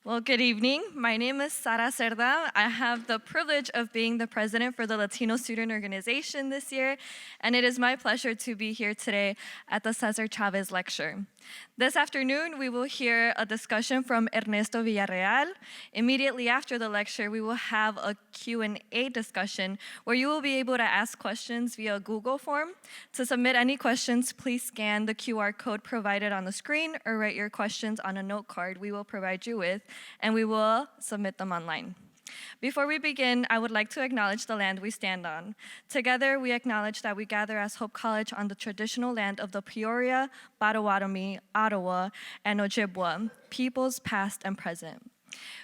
Well, good evening. My name is Sara Cerda. I have the privilege of being the president for the Latino Student Organization this year, and it is my pleasure to be here today at the César Chávez Lecture. This afternoon, we will hear a discussion from Ernesto Villarreal. Immediately after the lecture, we will have a Q&A discussion where you will be able to ask questions via Google form. To submit any questions, please scan the QR code provided on the screen or write your questions on a note card we will provide you with, and we will submit them online. Before we begin, I would like to acknowledge the land we stand on. Together, we acknowledge that we gather as Hope College on the traditional land of the Peoria, Potawatomi, Ottawa, and Ojibwa, peoples past and present.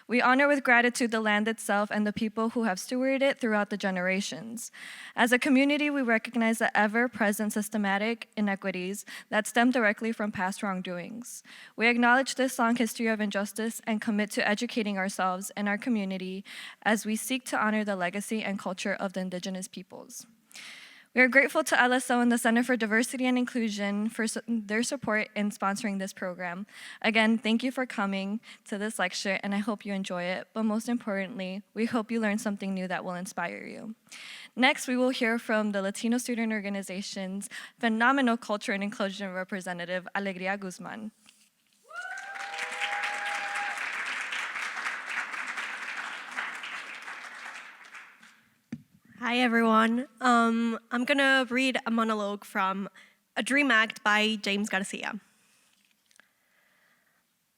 We honor with gratitude the land itself and the people who have stewarded it throughout the generations. As a community, we recognize the ever-present systematic inequities that stem directly from past wrongdoings. We acknowledge this long history of injustice and commit to educating ourselves and our community as we seek to honor the legacy and culture of the indigenous peoples. We are grateful to LSO and the Center for Diversity and Inclusion for their support in sponsoring this program. Again, thank you for coming to this lecture, and I hope you enjoy it. But most importantly, we hope you learn something new that will inspire you. Next, we will hear from the Latino Student Organization's phenomenal culture and inclusion representative, Alegría Guzman. Hi, everyone. I'm going to read a monologue from A Dream Act by James Garcia.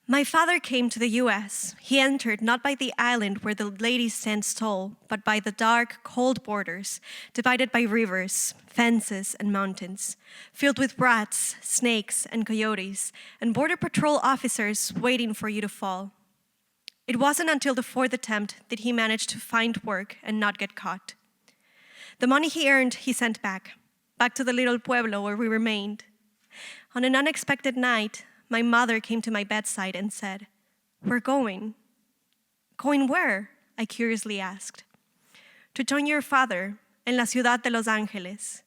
My father came to the U.S. He entered not by the island where the ladies stand tall, but by the dark, cold borders, divided by rivers, fences, and mountains, filled with rats, snakes, and coyotes, and border patrol officers waiting for you to fall. It wasn't until the fourth attempt that he managed to find work and not get caught. The money he earned, he sent back to the little pueblo where we remained. On an unexpected night, my mother came to my bedside and said, "We're going." "Going where?" I curiously asked. "To join your father en la ciudad de Los Angeles."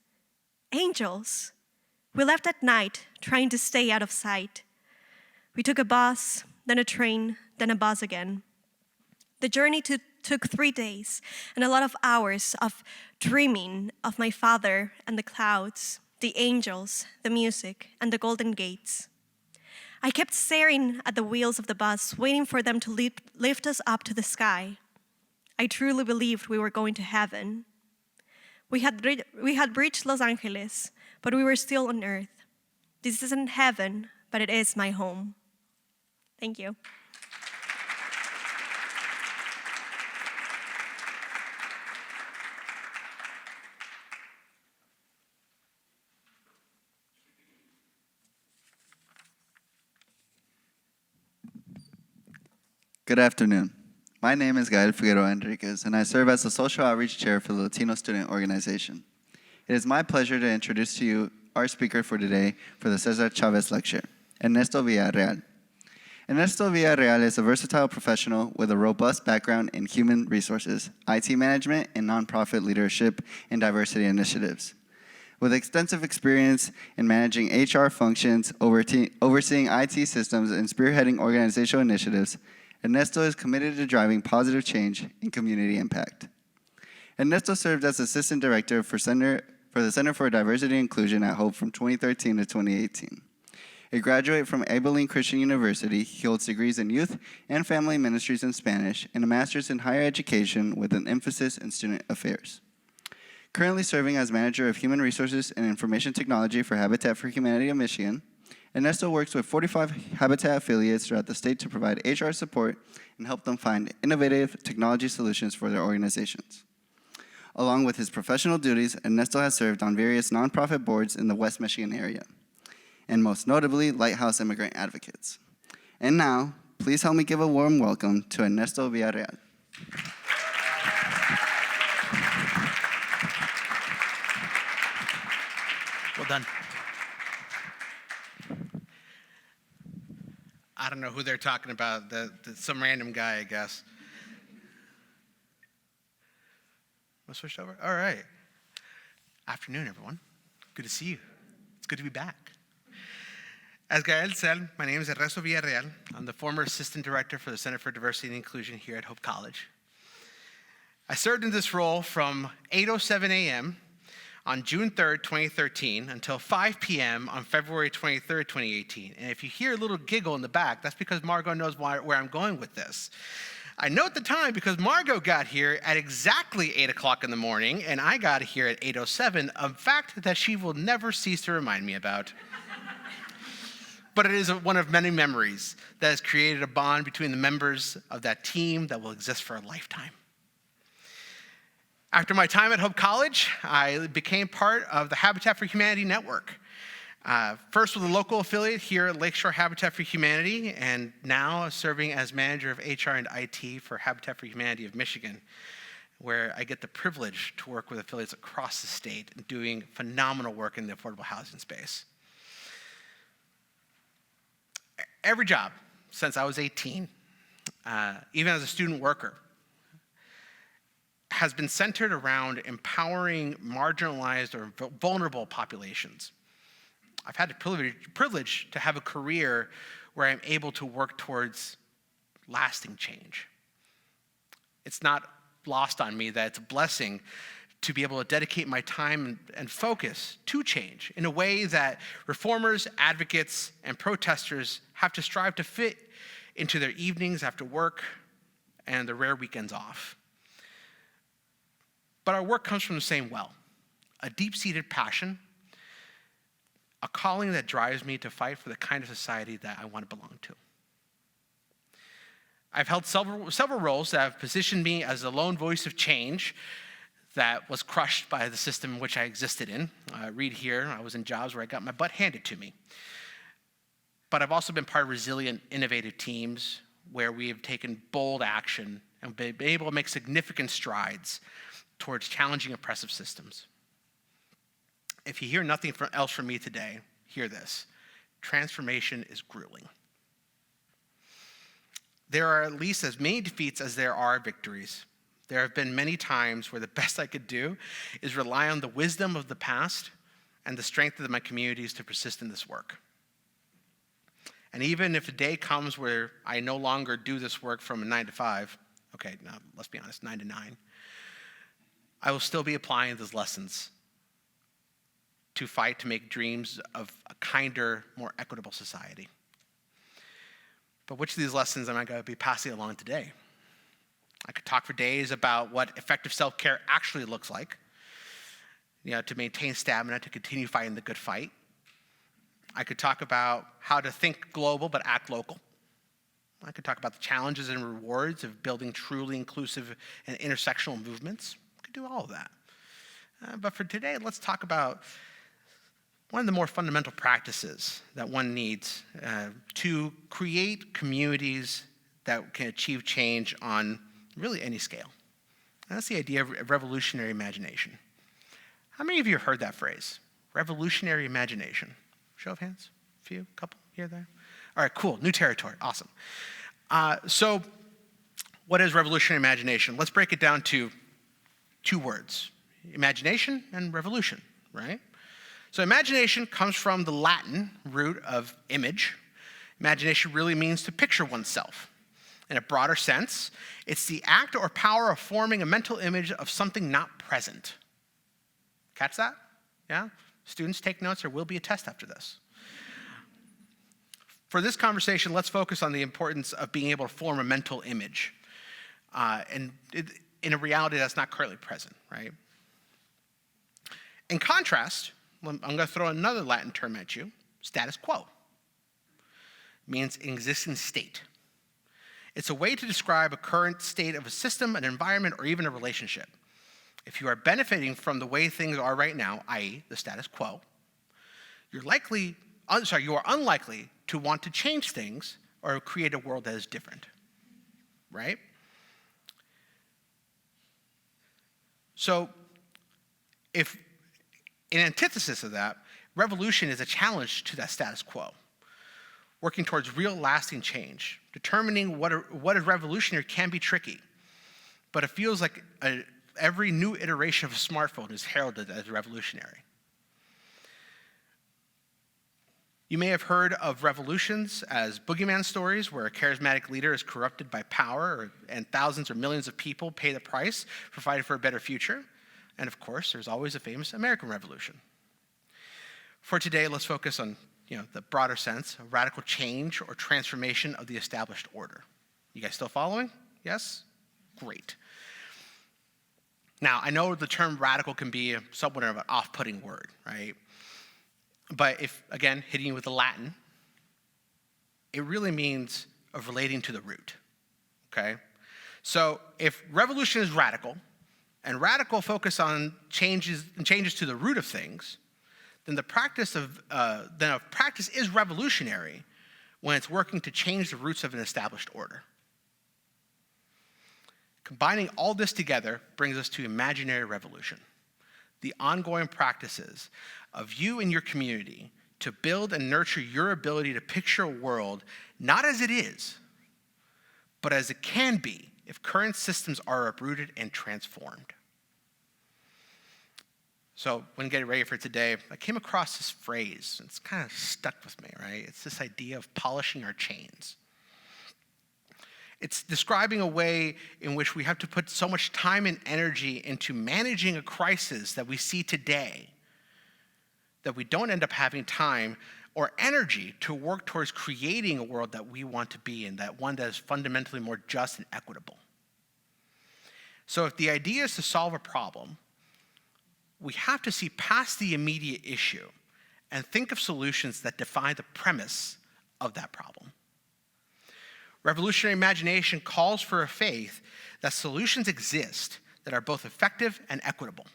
Angels! We left at night, trying to stay out of sight. We took a bus, then a train, then a bus again. The journey took 3 days and a lot of hours of dreaming of my father and the clouds, the angels, the music, and the golden gates. I kept staring at the wheels of the bus, waiting for them to lift us up to the sky. I truly believed we were going to heaven. We had reached Los Angeles, but we were still on earth. This isn't heaven, but it is my home. Thank you. Good afternoon. My name is Gael Figueroa Enriquez, and I serve as the Social Outreach Chair for the Latino Student Organization. It is my pleasure to introduce to you our speaker for today for the César Chávez Lecture, Ernesto Villarreal. Ernesto Villarreal is a versatile professional with a robust background in human resources, IT management, and nonprofit leadership and diversity initiatives. With extensive experience in managing HR functions, overseeing IT systems, and spearheading organizational initiatives, Ernesto is committed to driving positive change and community impact. Ernesto served as Assistant Director for the Center for Diversity and Inclusion at Hope from 2013 to 2018. A graduate from Abilene Christian University, he holds degrees in Youth and Family Ministries in Spanish and a master's in Higher Education with an emphasis in Student Affairs. Currently serving as Manager of Human Resources and Information Technology for Habitat for Humanity of Michigan, Ernesto works with 45 Habitat affiliates throughout the state to provide HR support and help them find innovative technology solutions for their organizations. Along with his professional duties, Ernesto has served on various nonprofit boards in the West Michigan area, and most notably, Lighthouse Immigrant Advocates. And now, please help me give a warm welcome to Ernesto Villarreal. Well done. I don't know who they're talking about, some random guy, I guess. Want to switch over? All right. Afternoon, everyone. Good to see you. It's good to be back. As Gael said, my name is Ernesto Villarreal. I'm the former assistant director for the Center for Diversity and Inclusion here at Hope College. I served in this role from 8:07 a.m. on June 3rd, 2013, until 5 p.m. on February 23rd, 2018. And if you hear a little giggle in the back, that's because Margot knows where I'm going with this. I know at the time because Margot got here at exactly 8 o'clock in the morning, and I got here at 8:07, a fact that she will never cease to remind me about. But it is one of many memories that has created a bond between the members of that team that will exist for a lifetime. After my time at Hope College, I became part of the Habitat for Humanity network. First with a local affiliate here at Lakeshore Habitat for Humanity, and now serving as manager of HR and IT for Habitat for Humanity of Michigan, where I get the privilege to work with affiliates across the state and doing phenomenal work in the affordable housing space. Every job since I was 18, even as a student worker, has been centered around empowering marginalized or vulnerable populations. I've had the privilege to have a career where I'm able to work towards lasting change. It's not lost on me that it's a blessing to be able to dedicate my time and focus to change in a way that reformers, advocates, and protesters have to strive to fit into their evenings after work and their rare weekends off. But our work comes from the same well, a deep-seated passion, a calling that drives me to fight for the kind of society that I want to belong to. I've held several roles that have positioned me as a lone voice of change that was crushed by the system in which I existed in. Read here, I was in jobs where I got my butt handed to me. But I've also been part of resilient, innovative teams where we have taken bold action and been able to make significant strides towards challenging oppressive systems. If you hear nothing else from me today, hear this. Transformation is grueling. There are at least as many defeats as there are victories. There have been many times where the best I could do is rely on the wisdom of the past and the strength of my communities to persist in this work. And even if a day comes where I no longer do this work from 9 to 5, okay, now let's be honest, 9 to 9, I will still be applying those lessons to fight to make dreams of a kinder, more equitable society. But which of these lessons am I going to be passing along today? I could talk for days about what effective self-care actually looks like, to maintain stamina, to continue fighting the good fight. I could talk about how to think global but act local. I could talk about the challenges and rewards of building truly inclusive and intersectional movements. I could do all of that. But for today, let's talk about one of the more fundamental practices that one needs to create communities that can achieve change on really any scale. And that's the idea of revolutionary imagination. How many of you have heard that phrase? Revolutionary imagination. Show of hands? A few? A couple? Here, there? All right, cool. New territory. Awesome. So what is revolutionary imagination? Let's break it down to two words. Imagination and revolution, right? So imagination comes from the Latin root of image. Imagination really means to picture oneself. In a broader sense, it's the act or power of forming a mental image of something not present. Catch that? Yeah? Students, take notes. There will be a test after this. For this conversation, let's focus on the importance of being able to form a mental image. In a reality that's not currently present, right? In contrast, I'm going to throw another Latin term at you, status quo. It means an existing state. It's a way to describe a current state of a system, an environment, or even a relationship. If you are benefiting from the way things are right now, i.e. the status quo, you are unlikely to want to change things or create a world that is different, right? So if in antithesis of that, revolution is a challenge to that status quo, working towards real lasting change. Determining what is revolutionary can be tricky, but it feels like every new iteration of a smartphone is heralded as revolutionary. You may have heard of revolutions as boogeyman stories where a charismatic leader is corrupted by power and thousands or millions of people pay the price for fighting for a better future. And of course, there's always a famous American Revolution. For today, let's focus on the broader sense, a radical change or transformation of the established order. You guys still following? Yes? Great. Now, I know the term radical can be somewhat of an off-putting word, right? But if, again, hitting you with the Latin, it really means of relating to the root, okay? So if revolution is radical, and radical focus on changes to the root of things, then practice is revolutionary when it's working to change the roots of an established order. Combining all this together brings us to imaginary revolution, the ongoing practices of you and your community to build and nurture your ability to picture a world not as it is, but as it can be if current systems are uprooted and transformed. So when getting ready for today, I came across this phrase. It's kind of stuck with me, right? It's this idea of polishing our chains. It's describing a way in which we have to put so much time and energy into managing a crisis that we see today that we don't end up having time or energy to work towards creating a world that we want to be in, that one that is fundamentally more just and equitable. So if the idea is to solve a problem, we have to see past the immediate issue and think of solutions that define the premise of that problem. Revolutionary imagination calls for a faith that solutions exist that are both effective and equitable.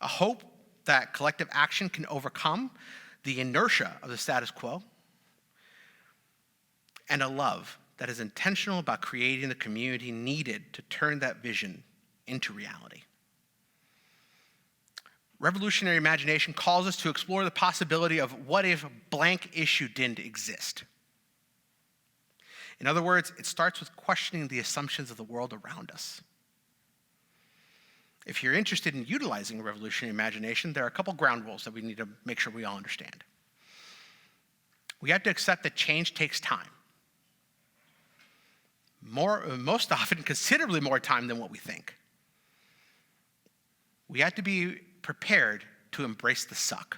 A hope that collective action can overcome the inertia of the status quo, and a love that is intentional about creating the community needed to turn that vision into reality. Revolutionary imagination calls us to explore the possibility of what if blank issue didn't exist. In other words, it starts with questioning the assumptions of the world around us. If you're interested in utilizing revolutionary imagination, there are a couple ground rules that we need to make sure we all understand. We have to accept that change takes time. Most often, considerably more time than what we think. We have to be prepared to embrace the suck.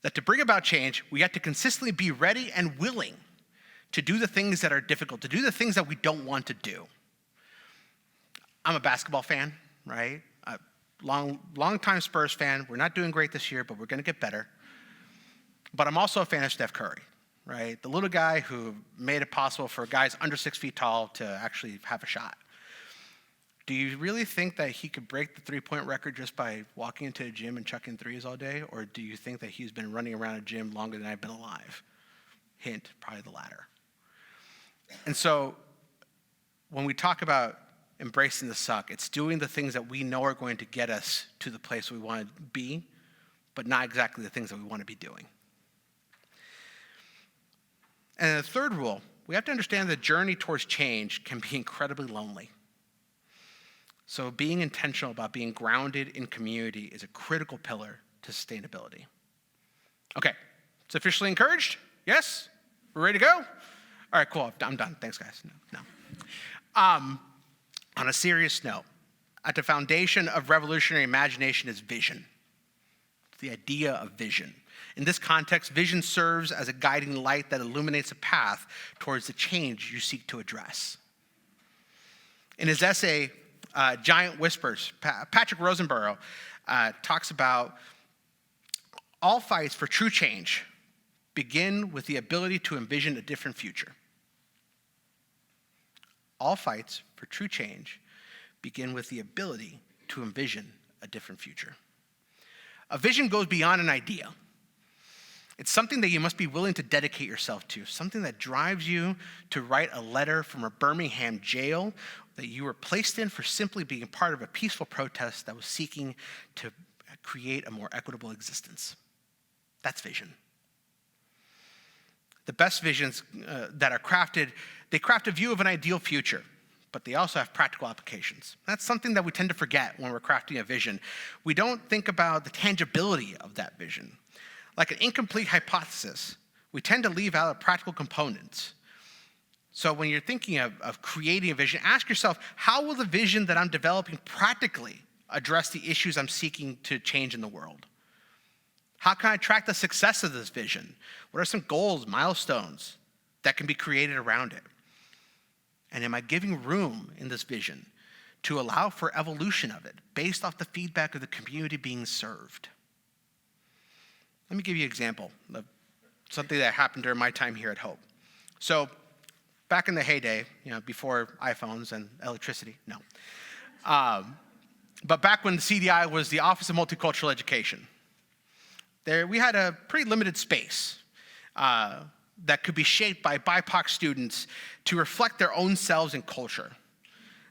That to bring about change, we have to consistently be ready and willing to do the things that are difficult, to do the things that we don't want to do. I'm a basketball fan, right? Long-time Spurs fan. We're not doing great this year, but we're going to get better. But I'm also a fan of Steph Curry, right? The little guy who made it possible for guys under 6 feet tall to actually have a shot. Do you really think that he could break the three-point record just by walking into a gym and chucking threes all day? Or do you think that he's been running around a gym longer than I've been alive? Hint, probably the latter. And so when we talk about embracing the suck, it's doing the things that we know are going to get us to the place we want to be, but not exactly the things that we want to be doing. And the third rule, we have to understand the journey towards change can be incredibly lonely. So being intentional about being grounded in community is a critical pillar to sustainability. Okay, it's officially encouraged? Yes? We're ready to go? All right, cool, I'm done. Thanks, guys. No. On a serious note, at the foundation of revolutionary imagination is vision. It's the idea of vision. In this context, vision serves as a guiding light that illuminates a path towards the change you seek to address. In his essay, Giant Whispers, Patrick Rosenborough talks about all fights for true change begin with the ability to envision a different future. All fights for true change begin with the ability to envision a different future. A vision goes beyond an idea. It's something that you must be willing to dedicate yourself to, something that drives you to write a letter from a Birmingham jail that you were placed in for simply being part of a peaceful protest that was seeking to create a more equitable existence. That's vision. The best visions that are crafted, they craft a view of an ideal future. but they also have practical applications. That's something that we tend to forget when we're crafting a vision. We don't think about the tangibility of that vision. Like an incomplete hypothesis, we tend to leave out practical components. So when you're thinking of creating a vision, ask yourself, how will the vision that I'm developing practically address the issues I'm seeking to change in the world? How can I track the success of this vision? What are some goals, milestones that can be created around it? And am I giving room in this vision to allow for evolution of it based off the feedback of the community being served? Let me give you an example of something that happened during my time here at Hope. So back in the heyday, before iPhones and electricity, no. But back when the CDI was the Office of Multicultural Education, we had a pretty limited space that could be shaped by BIPOC students to reflect their own selves and culture.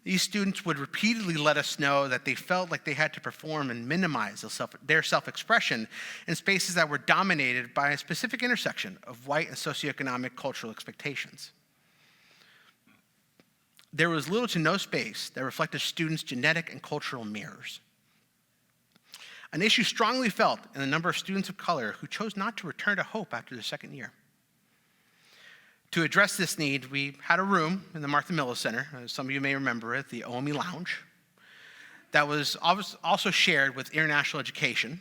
These students would repeatedly let us know that they felt like they had to perform and minimize their self-expression in spaces that were dominated by a specific intersection of white and socioeconomic cultural expectations. There was little to no space that reflected students' genetic and cultural mirrors. An issue strongly felt in the number of students of color who chose not to return to Hope after their second year. To address this need, we had a room in the Martha Miller Center, as some of you may remember it, the OME Lounge, that was also shared with international education.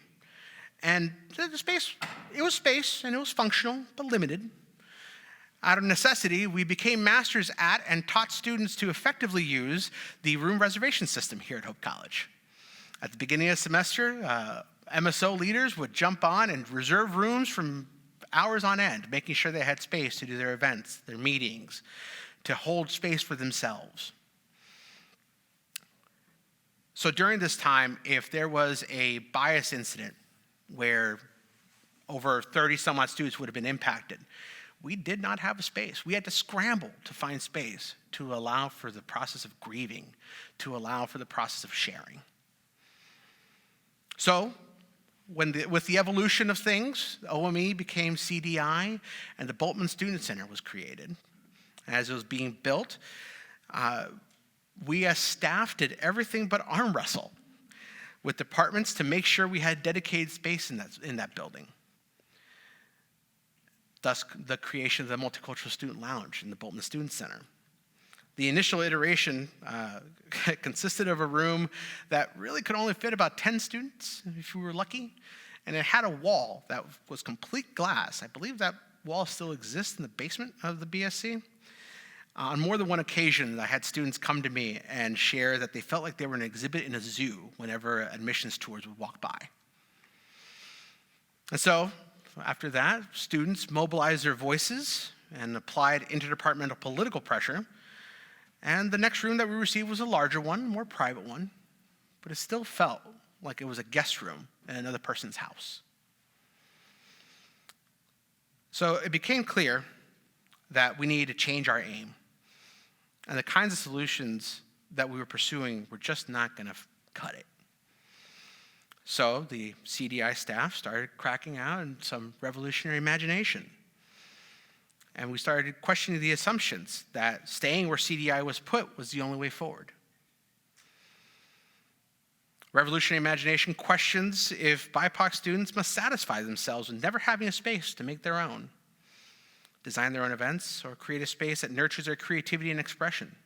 And the space, it was space and it was functional, but limited. Out of necessity, we became masters at and taught students to effectively use the room reservation system here at Hope College. At the beginning of the semester, MSO leaders would jump on and reserve rooms from hours on end, making sure they had space to do their events, their meetings, to hold space for themselves. So during this time, if there was a bias incident where over 30 some odd students would have been impacted, we did not have a space. We had to scramble to find space to allow for the process of grieving, to allow for the process of sharing. So, with the evolution of things, OME became CDI, and the Bultman Student Center was created. As it was being built, we as staff did everything but arm wrestle with departments to make sure we had dedicated space in that building. Thus, the creation of the Multicultural Student Lounge in the Bultman Student Center. The initial iteration consisted of a room that really could only fit about 10 students, if you were lucky, and it had a wall that was complete glass. I believe that wall still exists in the basement of the BSC. On more than one occasion, I had students come to me and share that they felt like they were an exhibit in a zoo whenever admissions tours would walk by. And so, after that, students mobilized their voices and applied interdepartmental political pressure. And the next room that we received was a larger one, more private one, but it still felt like it was a guest room in another person's house. So it became clear that we needed to change our aim. And the kinds of solutions that we were pursuing were just not going to cut it. So the CDI staff started cracking out in some revolutionary imagination. And we started questioning the assumptions that staying where CDI was put was the only way forward. Revolutionary imagination questions if BIPOC students must satisfy themselves with never having a space to make their own, design their own events, or create a space that nurtures their creativity and expression.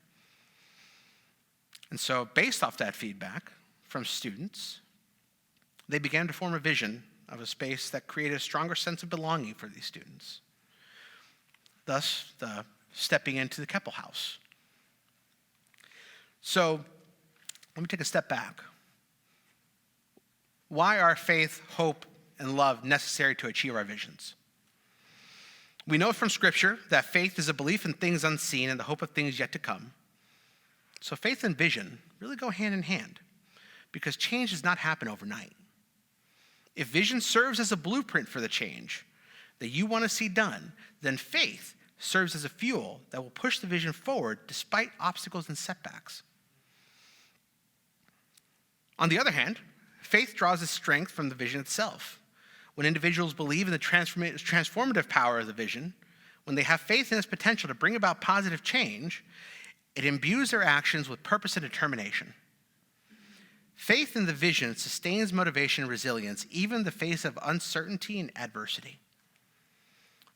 And so, based off that feedback from students, they began to form a vision of a space that created a stronger sense of belonging for these students. Thus, the stepping into the Keppel House. So, let me take a step back. Why are faith, hope, and love necessary to achieve our visions? We know from Scripture that faith is a belief in things unseen and the hope of things yet to come. So faith and vision really go hand in hand because change does not happen overnight. If vision serves as a blueprint for the change that you want to see done, then faith serves as a fuel that will push the vision forward despite obstacles and setbacks. On the other hand, faith draws its strength from the vision itself. When individuals believe in the transformative power of the vision, when they have faith in its potential to bring about positive change, It imbues their actions with purpose and determination. Faith in the vision sustains motivation and resilience, even in the face of uncertainty and adversity.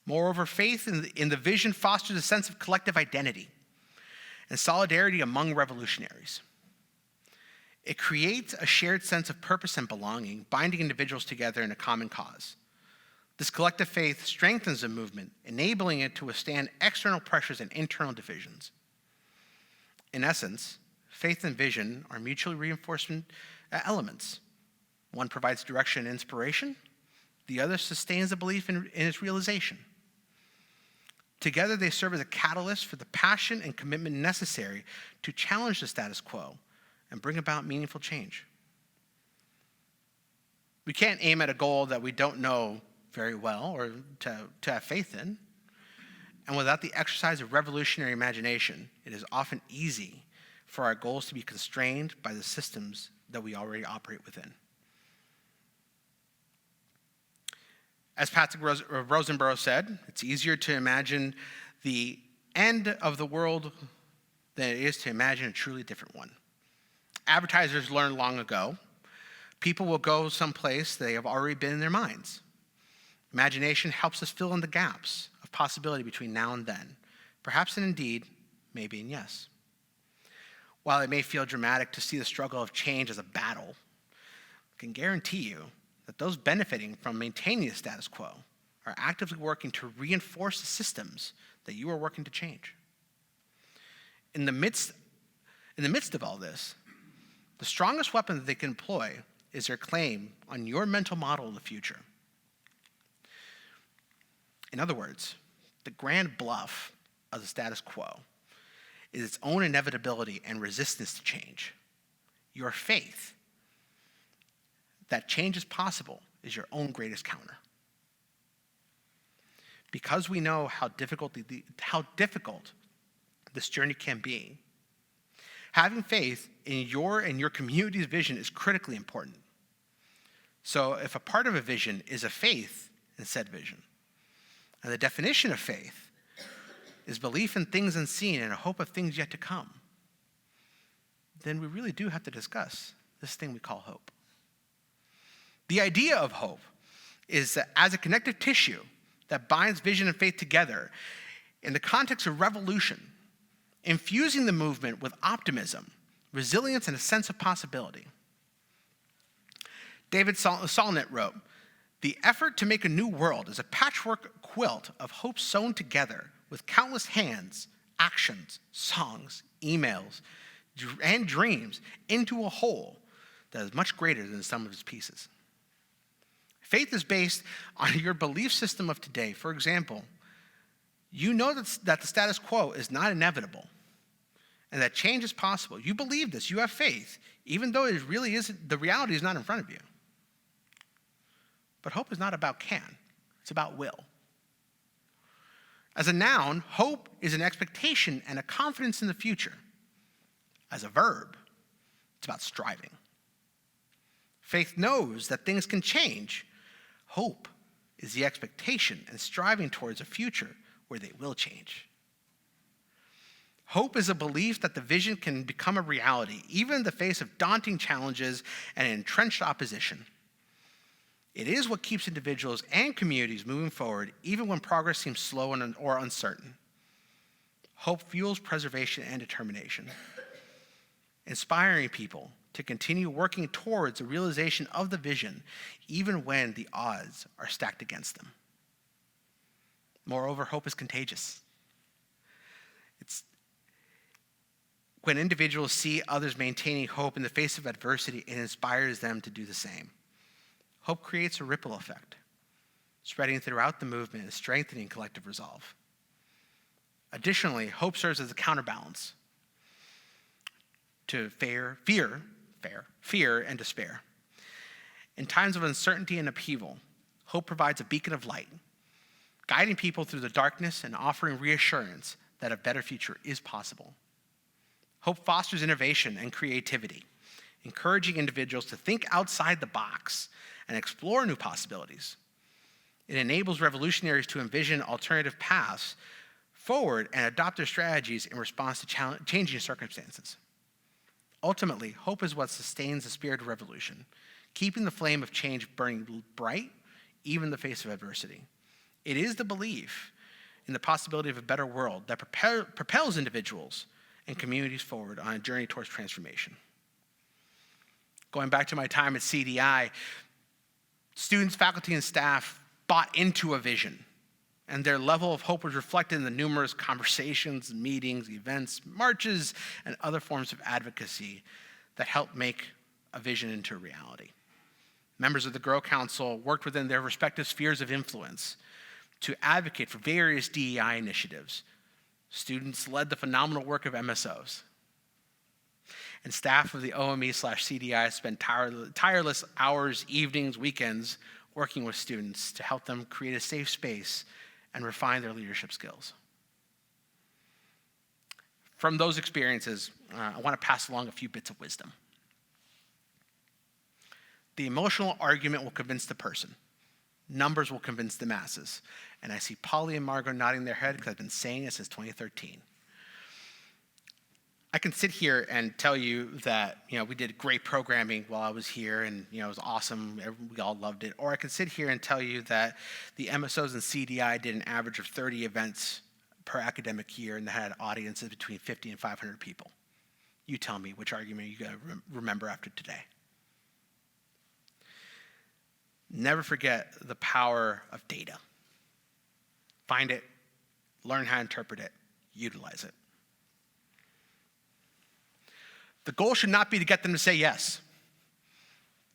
Moreover, faith in the vision fosters a sense of collective identity and solidarity among revolutionaries. It creates a shared sense of purpose and belonging, binding individuals together in a common cause. This collective faith strengthens the movement, enabling it to withstand external pressures and internal divisions. In essence, faith and vision are mutually reinforcing elements. One provides direction and inspiration, the other sustains the belief in its realization. Together, they serve as a catalyst for the passion and commitment necessary to challenge the status quo and bring about meaningful change. We can't aim at a goal that we don't know very well or to have faith in. And without the exercise of revolutionary imagination, it is often easy for our goals to be constrained by the systems that we already operate within. As Patrick Rosenborough said, it's easier to imagine the end of the world than it is to imagine a truly different one. Advertisers learned long ago, people will go someplace they have already been in their minds. Imagination helps us fill in the gaps of possibility between now and then, perhaps and indeed, maybe and yes. While it may feel dramatic to see the struggle of change as a battle, I can guarantee you that those benefiting from maintaining the status quo are actively working to reinforce the systems that you are working to change. In the midst of all this, the strongest weapon that they can employ is their claim on your mental model of the future. In other words, the grand bluff of the status quo is its own inevitability and resistance to change. Your faith that change is possible is your own greatest counter. Because we know how difficult this journey can be, having faith in your and your community's vision is critically important. So if a part of a vision is a faith in said vision, and the definition of faith is belief in things unseen and a hope of things yet to come, then we really do have to discuss this thing we call hope. The idea of hope is that as a connective tissue that binds vision and faith together in the context of revolution, infusing the movement with optimism, resilience, and a sense of possibility. David Solnit wrote, "The effort to make a new world is a patchwork quilt of hope sewn together with countless hands, actions, songs, emails, and dreams into a whole that is much greater than the sum of its pieces." Faith is based on your belief system of today. For example, you know that the status quo is not inevitable and that change is possible. You believe this. You have faith, even though it really isn't, the reality is not in front of you. But hope is not about can. It's about will. As a noun, hope is an expectation and a confidence in the future. As a verb, it's about striving. Faith knows that things can change. Hope is the expectation and striving towards a future where they will change. Hope is a belief that the vision can become a reality, even in the face of daunting challenges and entrenched opposition. It is what keeps individuals and communities moving forward, even when progress seems slow or uncertain. Hope fuels preservation and determination, inspiring people to continue working towards the realization of the vision, even when the odds are stacked against them. Moreover, hope is contagious. It's when individuals see others maintaining hope in the face of adversity, it inspires them to do the same. Hope creates a ripple effect, spreading throughout the movement and strengthening collective resolve. Additionally, hope serves as a counterbalance to fear and despair. In times of uncertainty and upheaval, hope provides a beacon of light, guiding people through the darkness and offering reassurance that a better future is possible. Hope fosters innovation and creativity, encouraging individuals to think outside the box and explore new possibilities. It enables revolutionaries to envision alternative paths forward and adopt their strategies in response to changing circumstances. Ultimately, hope is what sustains the spirit of revolution, keeping the flame of change burning bright, even in the face of adversity. It is the belief in the possibility of a better world that propels individuals and communities forward on a journey towards transformation. Going back to my time at CDI, students, faculty, and staff bought into a vision, and their level of hope was reflected in the numerous conversations, meetings, events, marches, and other forms of advocacy that helped make a vision into a reality. Members of the Grow Council worked within their respective spheres of influence to advocate for various DEI initiatives. Students led the phenomenal work of MSOs. And staff of the OME/CDI spent tireless hours, evenings, weekends working with students to help them create a safe space and refine their leadership skills. From those experiences, I want to pass along a few bits of wisdom. The emotional argument will convince the person. Numbers will convince the masses. And I see Polly and Margot nodding their head because I've been saying it since 2013. I can sit here and tell you that, we did great programming while I was here and, it was awesome. We all loved it. Or I can sit here and tell you that the MSOs and CDI did an average of 30 events per academic year and they had audiences between 50 and 500 people. You tell me which argument you're going to remember after today. Never forget the power of data. Find it, learn how to interpret it, utilize it. The goal should not be to get them to say yes.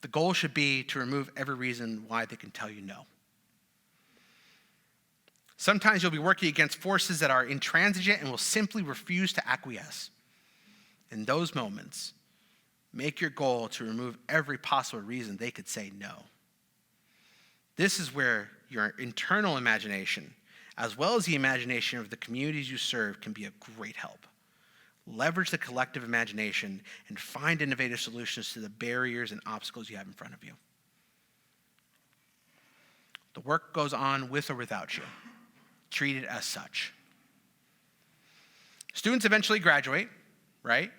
The goal should be to remove every reason why they can tell you no. Sometimes you'll be working against forces that are intransigent and will simply refuse to acquiesce. In those moments, make your goal to remove every possible reason they could say no. This is where your internal imagination, as well as the imagination of the communities you serve, can be a great help. Leverage the collective imagination and find innovative solutions to the barriers and obstacles you have in front of you. The work goes on with or without you. Treat it as such. Students eventually graduate, right?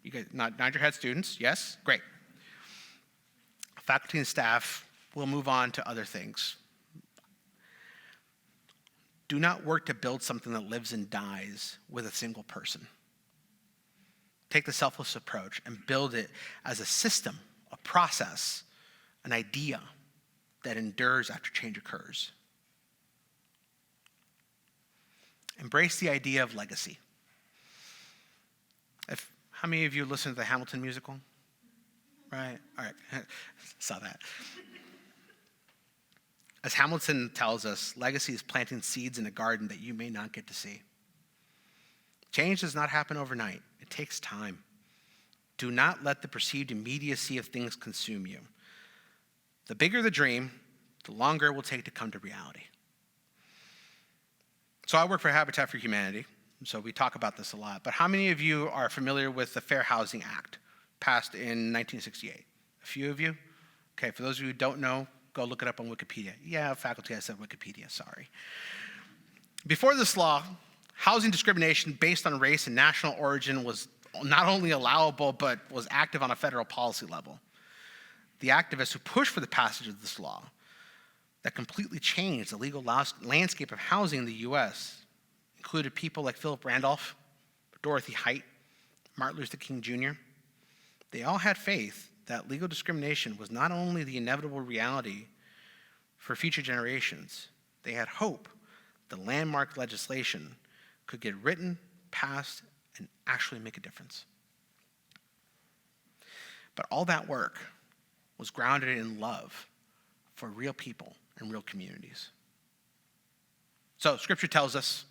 You guys nod your head, students. Yes? Great. Faculty and staff will move on to other things. Do not work to build something that lives and dies with a single person. Take the selfless approach and build it as a system, a process, an idea that endures after change occurs. Embrace the idea of legacy. How many of you listen to the Hamilton musical? Right? All right. Saw that. As Hamilton tells us, legacy is planting seeds in a garden that you may not get to see. Change does not happen overnight. It takes time. Do not let the perceived immediacy of things consume you. The bigger the dream, the longer it will take to come to reality. So I work for Habitat for Humanity, so we talk about this a lot. But how many of you are familiar with the Fair Housing Act, passed in 1968? A few of you? Okay, for those of you who don't know, go look it up on Wikipedia. Yeah, faculty, I said Wikipedia, sorry. Before this law, housing discrimination based on race and national origin was not only allowable, but was active on a federal policy level. The activists who pushed for the passage of this law that completely changed the legal landscape of housing in the U.S. included people like Philip Randolph, Dorothy Height, Martin Luther King Jr. They all had faith that legal discrimination was not only the inevitable reality for future generations, they had hope the landmark legislation could get written, passed, and actually make a difference. But all that work was grounded in love for real people and real communities. So Scripture tells us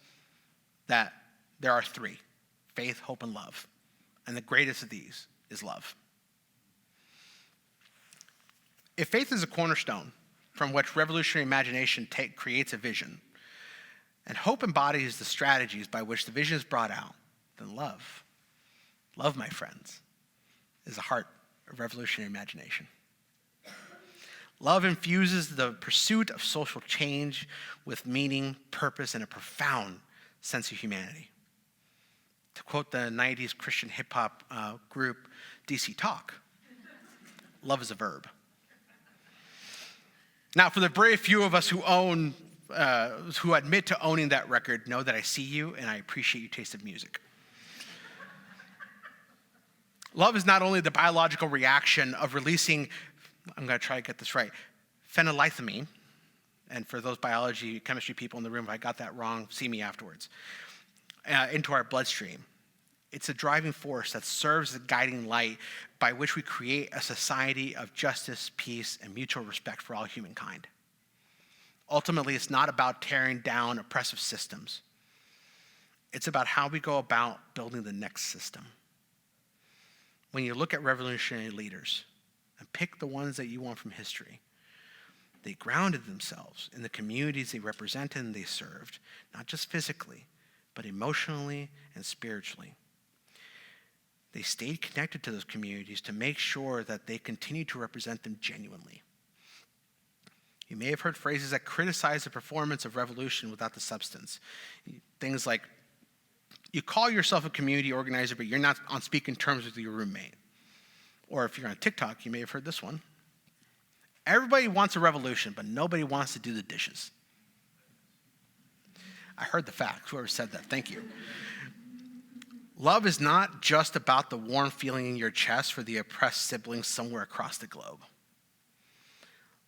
that there are three: faith, hope, and love. And the greatest of these is love. If faith is a cornerstone from which revolutionary imagination creates a vision, and hope embodies the strategies by which the vision is brought out, then love, my friends, is the heart of revolutionary imagination. Love infuses the pursuit of social change with meaning, purpose, and a profound sense of humanity. To quote the 90s Christian hip-hop group DC Talk, love is a verb. Now, for the very few of us who admit to owning that record, know that I see you and I appreciate your taste of music. Love is not only the biological reaction of releasing, I'm going to try to get this right, phenylethylamine, and for those biology, chemistry people in the room, if I got that wrong, see me afterwards, into our bloodstream. It's a driving force that serves as a guiding light by which we create a society of justice, peace, and mutual respect for all humankind. Ultimately, it's not about tearing down oppressive systems. It's about how we go about building the next system. When you look at revolutionary leaders, and pick the ones that you want from history, they grounded themselves in the communities they represented and they served, not just physically, but emotionally and spiritually. They stayed connected to those communities to make sure that they continued to represent them genuinely. You may have heard phrases that criticize the performance of revolution without the substance. Things like, you call yourself a community organizer, but you're not on speaking terms with your roommate. Or if you're on TikTok, you may have heard this one. Everybody wants a revolution, but nobody wants to do the dishes. I heard the facts, whoever said that, thank you. Love is not just about the warm feeling in your chest for the oppressed siblings somewhere across the globe.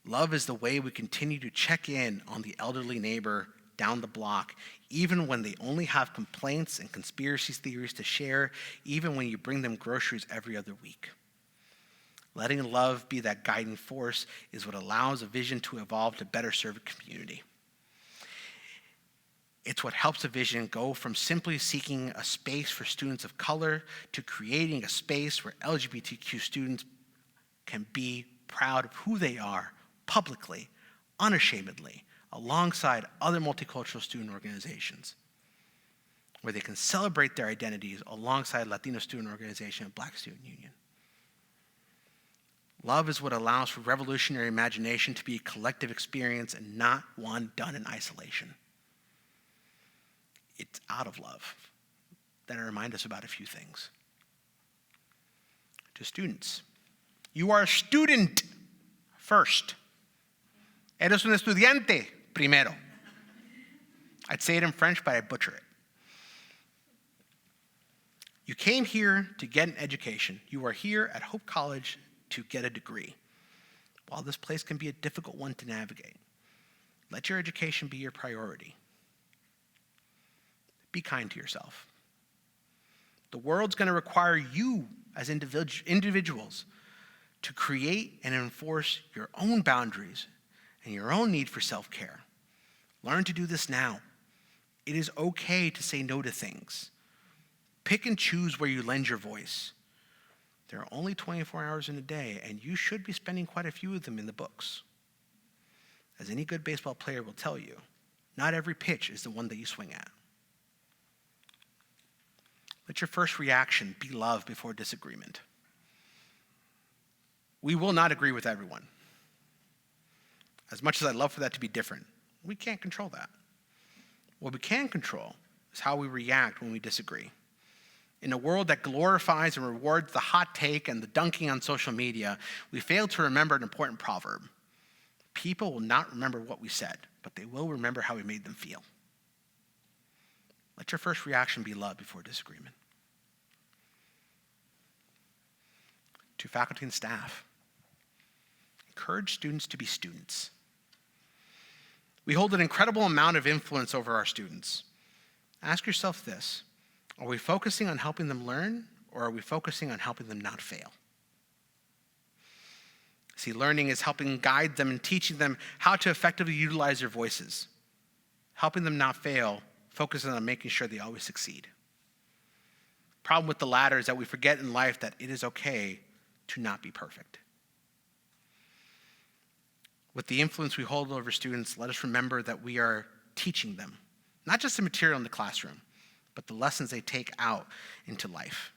Love is the way we continue to check in on the elderly neighbor down the block, even when they only have complaints and conspiracy theories to share, even when you bring them groceries every other week. Letting love be that guiding force is what allows a vision to evolve to better serve a community. It's what helps a vision go from simply seeking a space for students of color to creating a space where LGBTQ students can be proud of who they are publicly, unashamedly, alongside other multicultural student organizations, where they can celebrate their identities alongside Latino Student Organization and Black Student Union. Love is what allows for revolutionary imagination to be a collective experience and not one done in isolation. It's out of love that I remind us about a few things. To students, you are a student first. Eres un estudiante primero. I'd say it in French, but I butcher it. You came here to get an education. You are here at Hope College to get a degree. While this place can be a difficult one to navigate, let your education be your priority. Be kind to yourself. The world's going to require you as individuals to create and enforce your own boundaries and your own need for self-care. Learn to do this now. It is okay to say no to things. Pick and choose where you lend your voice. There are only 24 hours in a day, and you should be spending quite a few of them in the books. As any good baseball player will tell you, not every pitch is the one that you swing at. Let your first reaction be love before disagreement. We will not agree with everyone. As much as I'd love for that to be different, we can't control that. What we can control is how we react when we disagree. In a world that glorifies and rewards the hot take and the dunking on social media, we fail to remember an important proverb. People will not remember what we said, but they will remember how we made them feel. Let your first reaction be love before disagreement. To faculty and staff, encourage students to be students. We hold an incredible amount of influence over our students. Ask yourself this: are we focusing on helping them learn, or are we focusing on helping them not fail? See, learning is helping guide them and teaching them how to effectively utilize their voices. Helping them not fail focuses on making sure they always succeed. Problem with the latter is that we forget in life that it is okay to not be perfect. With the influence we hold over students, let us remember that we are teaching them, not just the material in the classroom, but the lessons they take out into life.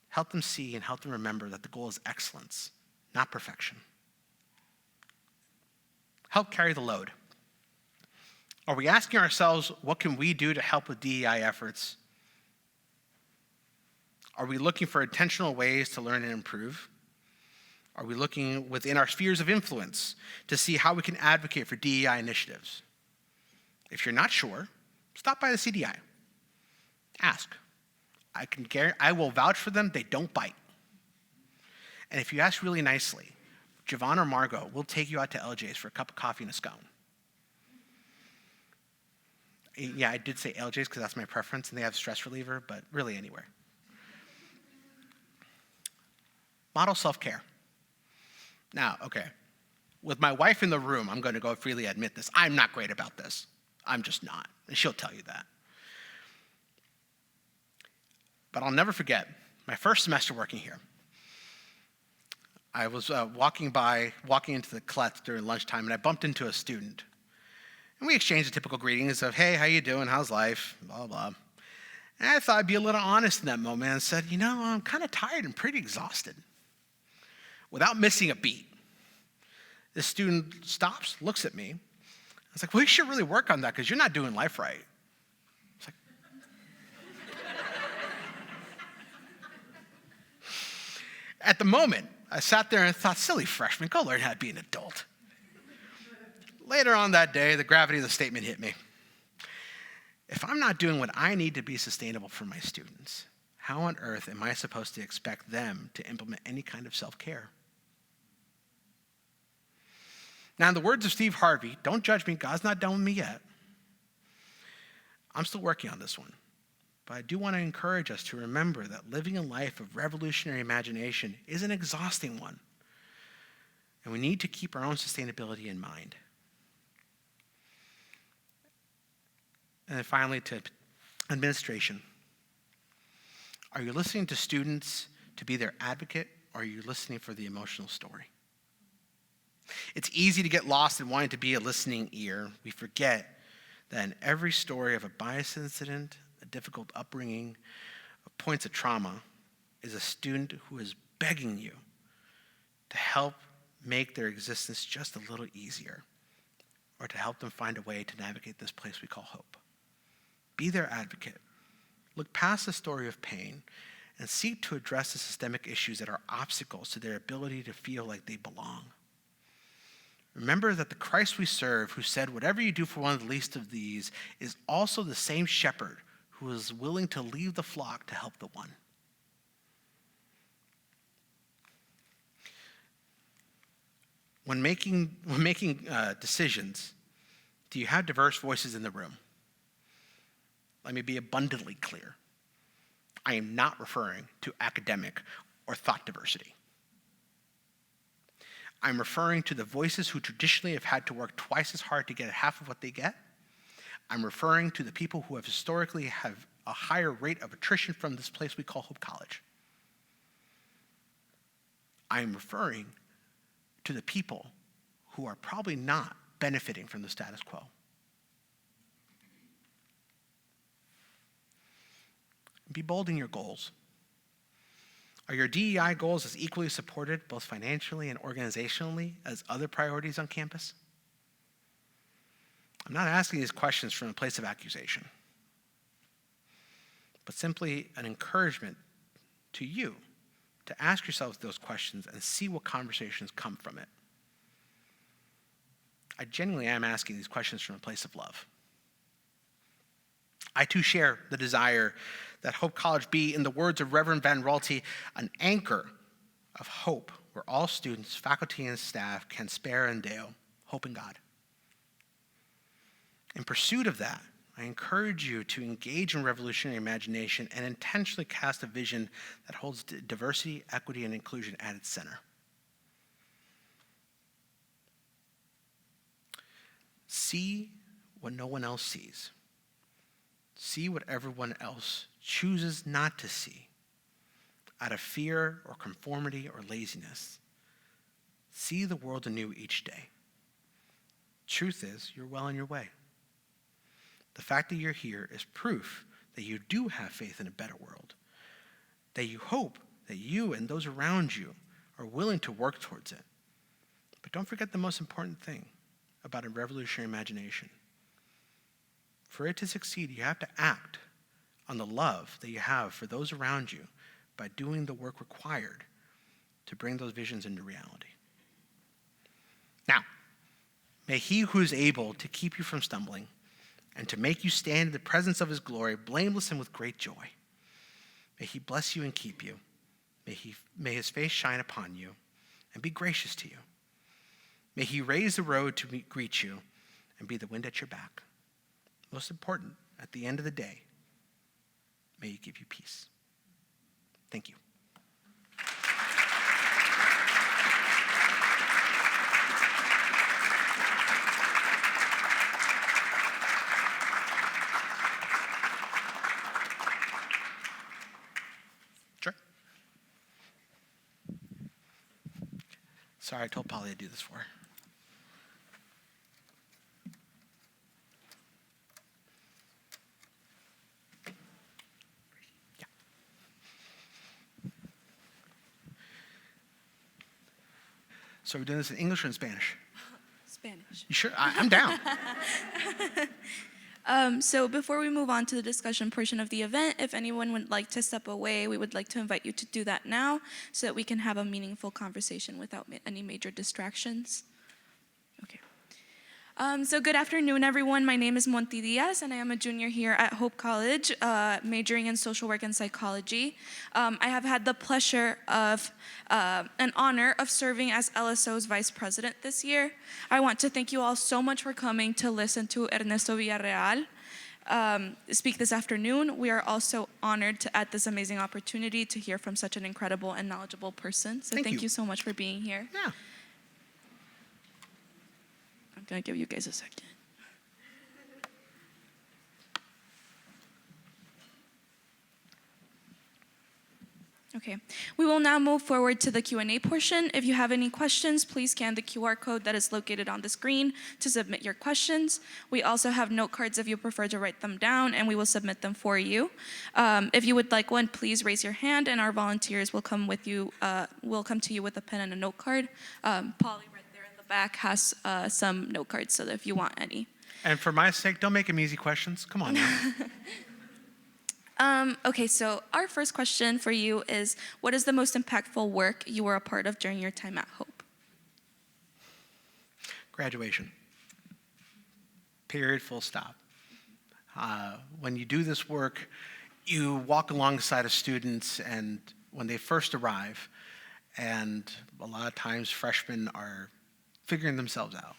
Help them see and help them remember that the goal is excellence, not perfection. Help carry the load. Are we asking ourselves, what can we do to help with DEI efforts? Are we looking for intentional ways to learn and improve? Are we looking within our spheres of influence to see how we can advocate for DEI initiatives? If you're not sure, stop by the CDI. Ask. I will vouch for them, they don't bite. And if you ask really nicely, Javon or Margot will take you out to LJ's for a cup of coffee and a scone. Yeah, I did say LJ's because that's my preference, and they have stress reliever, but really anywhere. Model self-care. Now, okay, with my wife in the room, I'm going to go freely admit this. I'm not great about this. I'm just not, and she'll tell you that. But I'll never forget my first semester working here. I was walking into the Colette during lunchtime, and I bumped into a student. And we exchanged the typical greetings of, hey, how you doing? How's life? Blah, blah. And I thought I'd be a little honest in that moment and said, I'm kind of tired and pretty exhausted. Without missing a beat, this student stops, looks at me. I was like, well, you should really work on that because you're not doing life right. It's like, at the moment, I sat there and thought, silly freshman, go learn how to be an adult. Later on that day, the gravity of the statement hit me. If I'm not doing what I need to be sustainable for my students, how on earth am I supposed to expect them to implement any kind of self-care? Now, in the words of Steve Harvey, don't judge me, God's not done with me yet. I'm still working on this one. But I do want to encourage us to remember that living a life of revolutionary imagination is an exhausting one. And we need to keep our own sustainability in mind. And then finally, to administration. Are you listening to students to be their advocate, or are you listening for the emotional story? It's easy to get lost in wanting to be a listening ear. We forget that in every story of a bias incident, a difficult upbringing, points of trauma, is a student who is begging you to help make their existence just a little easier, or to help them find a way to navigate this place we call hope. Be their advocate. Look past the story of pain and seek to address the systemic issues that are obstacles to their ability to feel like they belong. Remember that the Christ we serve, who said, whatever you do for one of the least of these, is also the same shepherd who is willing to leave the flock to help the one. When making decisions, do you have diverse voices in the room? Let me be abundantly clear. I am not referring to academic or thought diversity. I'm referring to the voices who traditionally have had to work twice as hard to get half of what they get. I'm referring to the people who have historically have a higher rate of attrition from this place we call Hope College. I'm referring to the people who are probably not benefiting from the status quo. Be bold in your goals. Are your DEI goals as equally supported, both financially and organizationally, as other priorities on campus? I'm not asking these questions from a place of accusation, but simply an encouragement to you to ask yourselves those questions and see what conversations come from it. I genuinely am asking these questions from a place of love. I too share the desire that Hope College be, in the words of Reverend Van Rolte, an anchor of hope where all students, faculty, and staff can spare and dale hope in God. In pursuit of that, I encourage you to engage in revolutionary imagination and intentionally cast a vision that holds diversity, equity, and inclusion at its center. See what no one else sees. See what everyone else chooses not to see out of fear or conformity or laziness. See the world anew each day. Truth is, you're well on your way. The fact that you're here is proof that you do have faith in a better world, that you hope that you and those around you are willing to work towards it. But don't forget the most important thing about a revolutionary imagination. For it to succeed, you have to act on the love that you have for those around you by doing the work required to bring those visions into reality. Now, may he who is able to keep you from stumbling and to make you stand in the presence of his glory, blameless and with great joy, may he bless you and keep you. May his face shine upon you and be gracious to you. May he raise the road to greet you and be the wind at your back. Most important, at the end of the day, may he give you peace. Thank you. Sure. Sorry, I told Polly to do this for her. Yeah. So we're doing this in English or in Spanish? Spanish. You sure? I'm down. So before we move on to the discussion portion of the event, if anyone would like to step away, we would like to invite you to do that now so that we can have a meaningful conversation without any major distractions. Okay. So good afternoon, everyone. My name is Monty Diaz, and I am a junior here at Hope College, majoring in social work and psychology. I have had the pleasure of an honor of serving as LSO's vice president this year. I want to thank you all so much for coming to listen to Ernesto Villarreal speak this afternoon. We are also honored to add this amazing opportunity to hear from such an incredible and knowledgeable person. So thank you so much for being here. Yeah. I'm going to give you guys a second. Okay, we will now move forward to the Q&A portion. If you have any questions, please scan the QR code that is located on the screen to submit your questions. We also have note cards if you prefer to write them down, and we will submit them for you. If you would like one, please raise your hand, and our volunteers will come with you. Will come to you with a pen and a note card. Polly right there in the back has some note cards, so that if you want any. And for my sake, don't make them easy questions. Come on now. Okay, so our first question for you is, what is the most impactful work you were a part of during your time at Hope? Graduation. Period, full stop. When you do this work, you walk alongside of students, and when they first arrive, and a lot of times freshmen are figuring themselves out,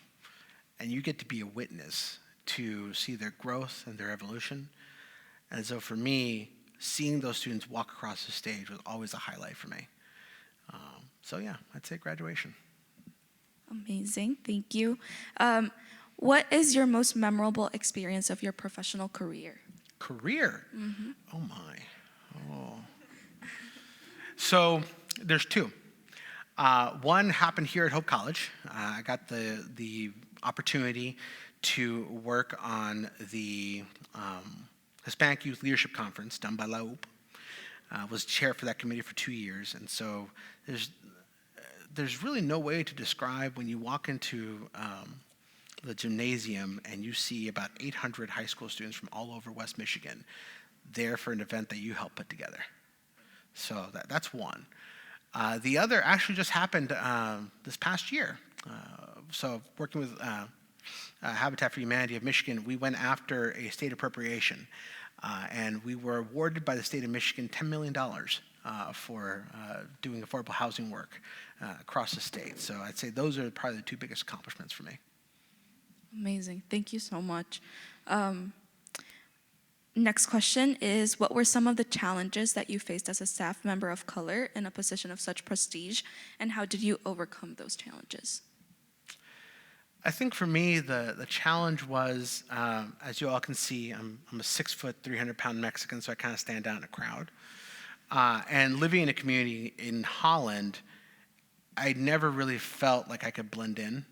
and you get to be a witness to see their growth and their evolution. And so for me, seeing those students walk across the stage was always a highlight for me. So yeah, I'd say graduation. Amazing, thank you. What is your most memorable experience of your professional career? Career? Mm-hmm. Oh my. Oh. So there's two. One happened here at Hope College. I got the opportunity to work on the Hispanic Youth Leadership Conference done by La UP. Was chair for that committee for 2 years, and so there's really no way to describe when you walk into the gymnasium and you see about 800 high school students from all over West Michigan there for an event that you helped put together. So that's one. The other actually just happened this past year. So working with Habitat for Humanity of Michigan, we went after a state appropriation, and we were awarded by the state of Michigan $10 million for doing affordable housing work across the state. So I'd say those are probably the two biggest accomplishments for me. Amazing, thank you so much. Next question is, what were some of the challenges that you faced as a staff member of color in a position of such prestige, and how did you overcome those challenges? I think for me, the challenge was, as you all can see, I'm a 6 foot, 300-pound Mexican, so I kind of stand out in a crowd. And living in a community in Holland, I never really felt like I could blend in,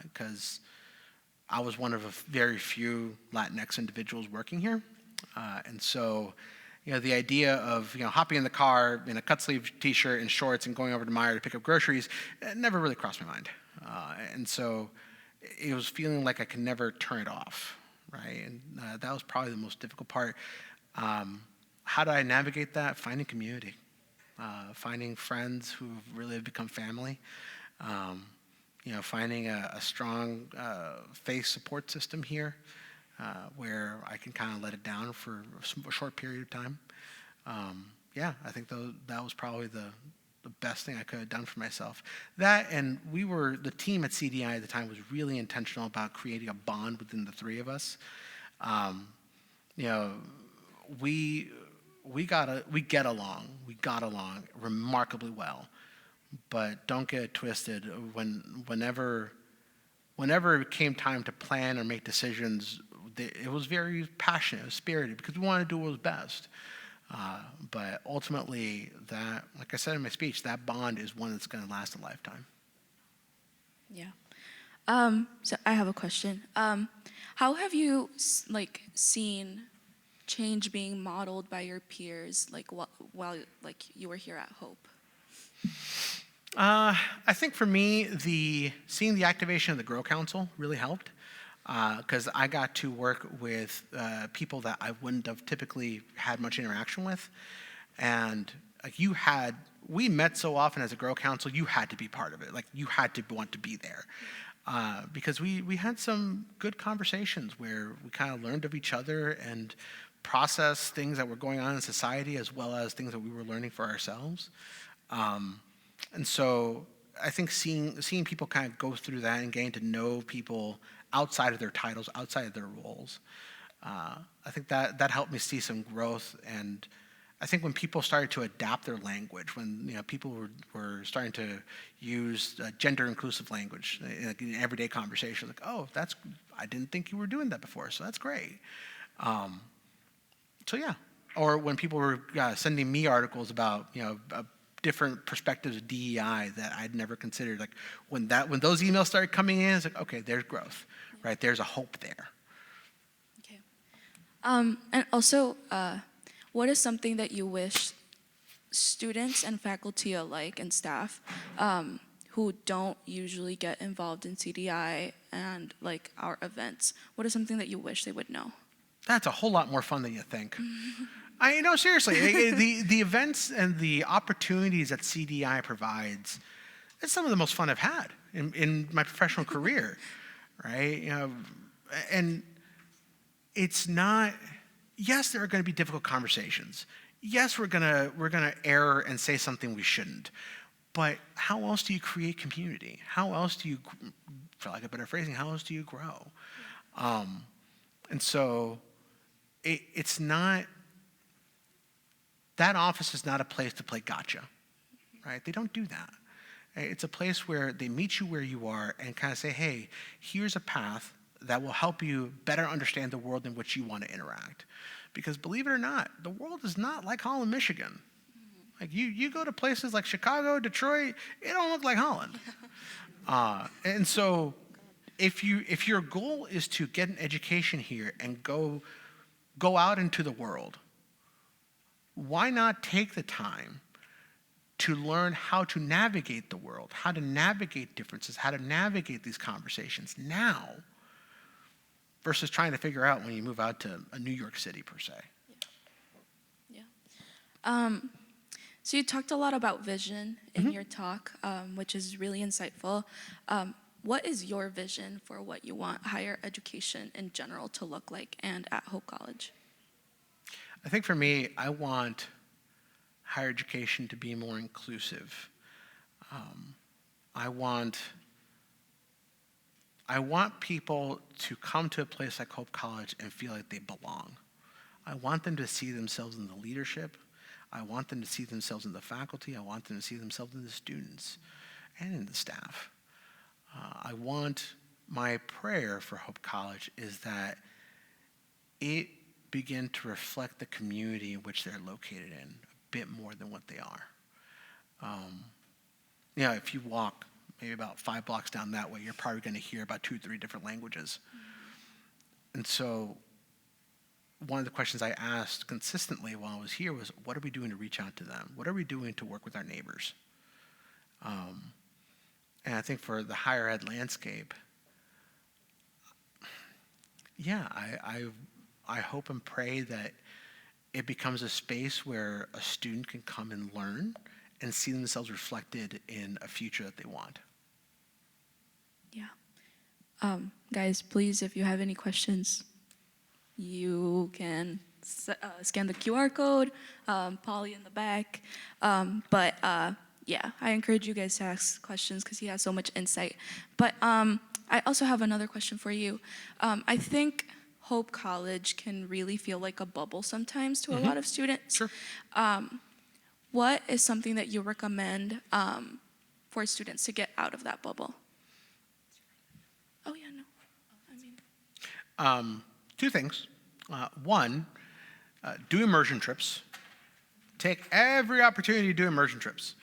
because I was one of a very few Latinx individuals working here. And so, the idea of, hopping in the car in a cut-sleeve t-shirt and shorts and going over to Meijer to pick up groceries, it never really crossed my mind. And so it was feeling like I could never turn it off, right? And that was probably the most difficult part. How did I navigate that? Finding community, finding friends who really have become family. Finding a strong faith support system here where I can kind of let it down for a short period of time. I think that was probably the best thing I could have done for myself. That, and the team at CDI at the time was really intentional about creating a bond within the three of us. We get along. We got along remarkably well. But don't get it twisted. Whenever it came time to plan or make decisions, it was very passionate, it was spirited, because we wanted to do what was best. But ultimately, that, like I said in my speech, that bond is one that's going to last a lifetime. Yeah. So I have a question. How have you seen change being modeled by your peers, while you were here at Hope? I think for me, seeing the activation of the Grow Council really helped, because I got to work with people that I wouldn't have typically had much interaction with, and we met so often as a Grow Council, you had to be part of it. You had to want to be there, because we had some good conversations where we kind of learned of each other and processed things that were going on in society, as well as things that we were learning for ourselves. And so I think seeing people kind of go through that and getting to know people outside of their titles, outside of their roles, I think that helped me see some growth. And I think when people started to adapt their language, when people were starting to use gender-inclusive language in everyday conversation, I didn't think you were doing that before, so that's great. Or when people were sending me articles about different perspectives of DEI that I'd never considered. When those emails started coming in, it's okay, there's growth, right? There's a hope there. Okay. And also, what is something that you wish students and faculty alike and staff who don't usually get involved in CDI and our events, what is something that you wish they would know? That's a whole lot more fun than you think. Seriously, the events and the opportunities that CDI provides, it's some of the most fun I've had in my professional career, right? And it's not, yes, there are going to be difficult conversations. Yes, we're gonna err and say something we shouldn't. But how else do you create community? How else do you, for lack of better phrasing, how else do you grow? And so it's not, that office is not a place to play gotcha, right? They don't do that. It's a place where they meet you where you are and kind of say, hey, here's a path that will help you better understand the world in which you want to interact. Because believe it or not, the world is not like Holland, Michigan. You go to places like Chicago, Detroit, it don't look like Holland. And so if your goal is to get an education here and go out into the world, why not take the time to learn how to navigate the world, how to navigate differences, how to navigate these conversations now versus trying to figure out when you move out to a New York City, per se. Yeah. So you talked a lot about vision in your talk, which is really insightful. What is your vision for what you want higher education in general to look like and at Hope College? I think for me, I want higher education to be more inclusive. I want people to come to a place like Hope College and feel like they belong. I want them to see themselves in the leadership. I want them to see themselves in the faculty. I want them to see themselves in the students and in the staff. My prayer for Hope College is that it begin to reflect the community in which they're located in a bit more than what they are. If you walk maybe about 5 blocks down that way, you're probably going to hear about 2 or 3 different languages. And so one of the questions I asked consistently while I was here was, what are we doing to reach out to them? What are we doing to work with our neighbors? And I think for the higher ed landscape, yeah, I hope and pray that it becomes a space where a student can come and learn and see themselves reflected in a future that they want. Yeah. Guys, please, if you have any questions, you can scan the QR code, Polly in the back. Yeah, I encourage you guys to ask questions because he has so much insight. But I also have another question for you. I think Hope College can really feel like a bubble sometimes to a lot of students. Sure. What is something that you recommend for students to get out of that bubble? Oh, yeah, no. I mean, Two things. One, do immersion trips. Take every opportunity to do immersion trips,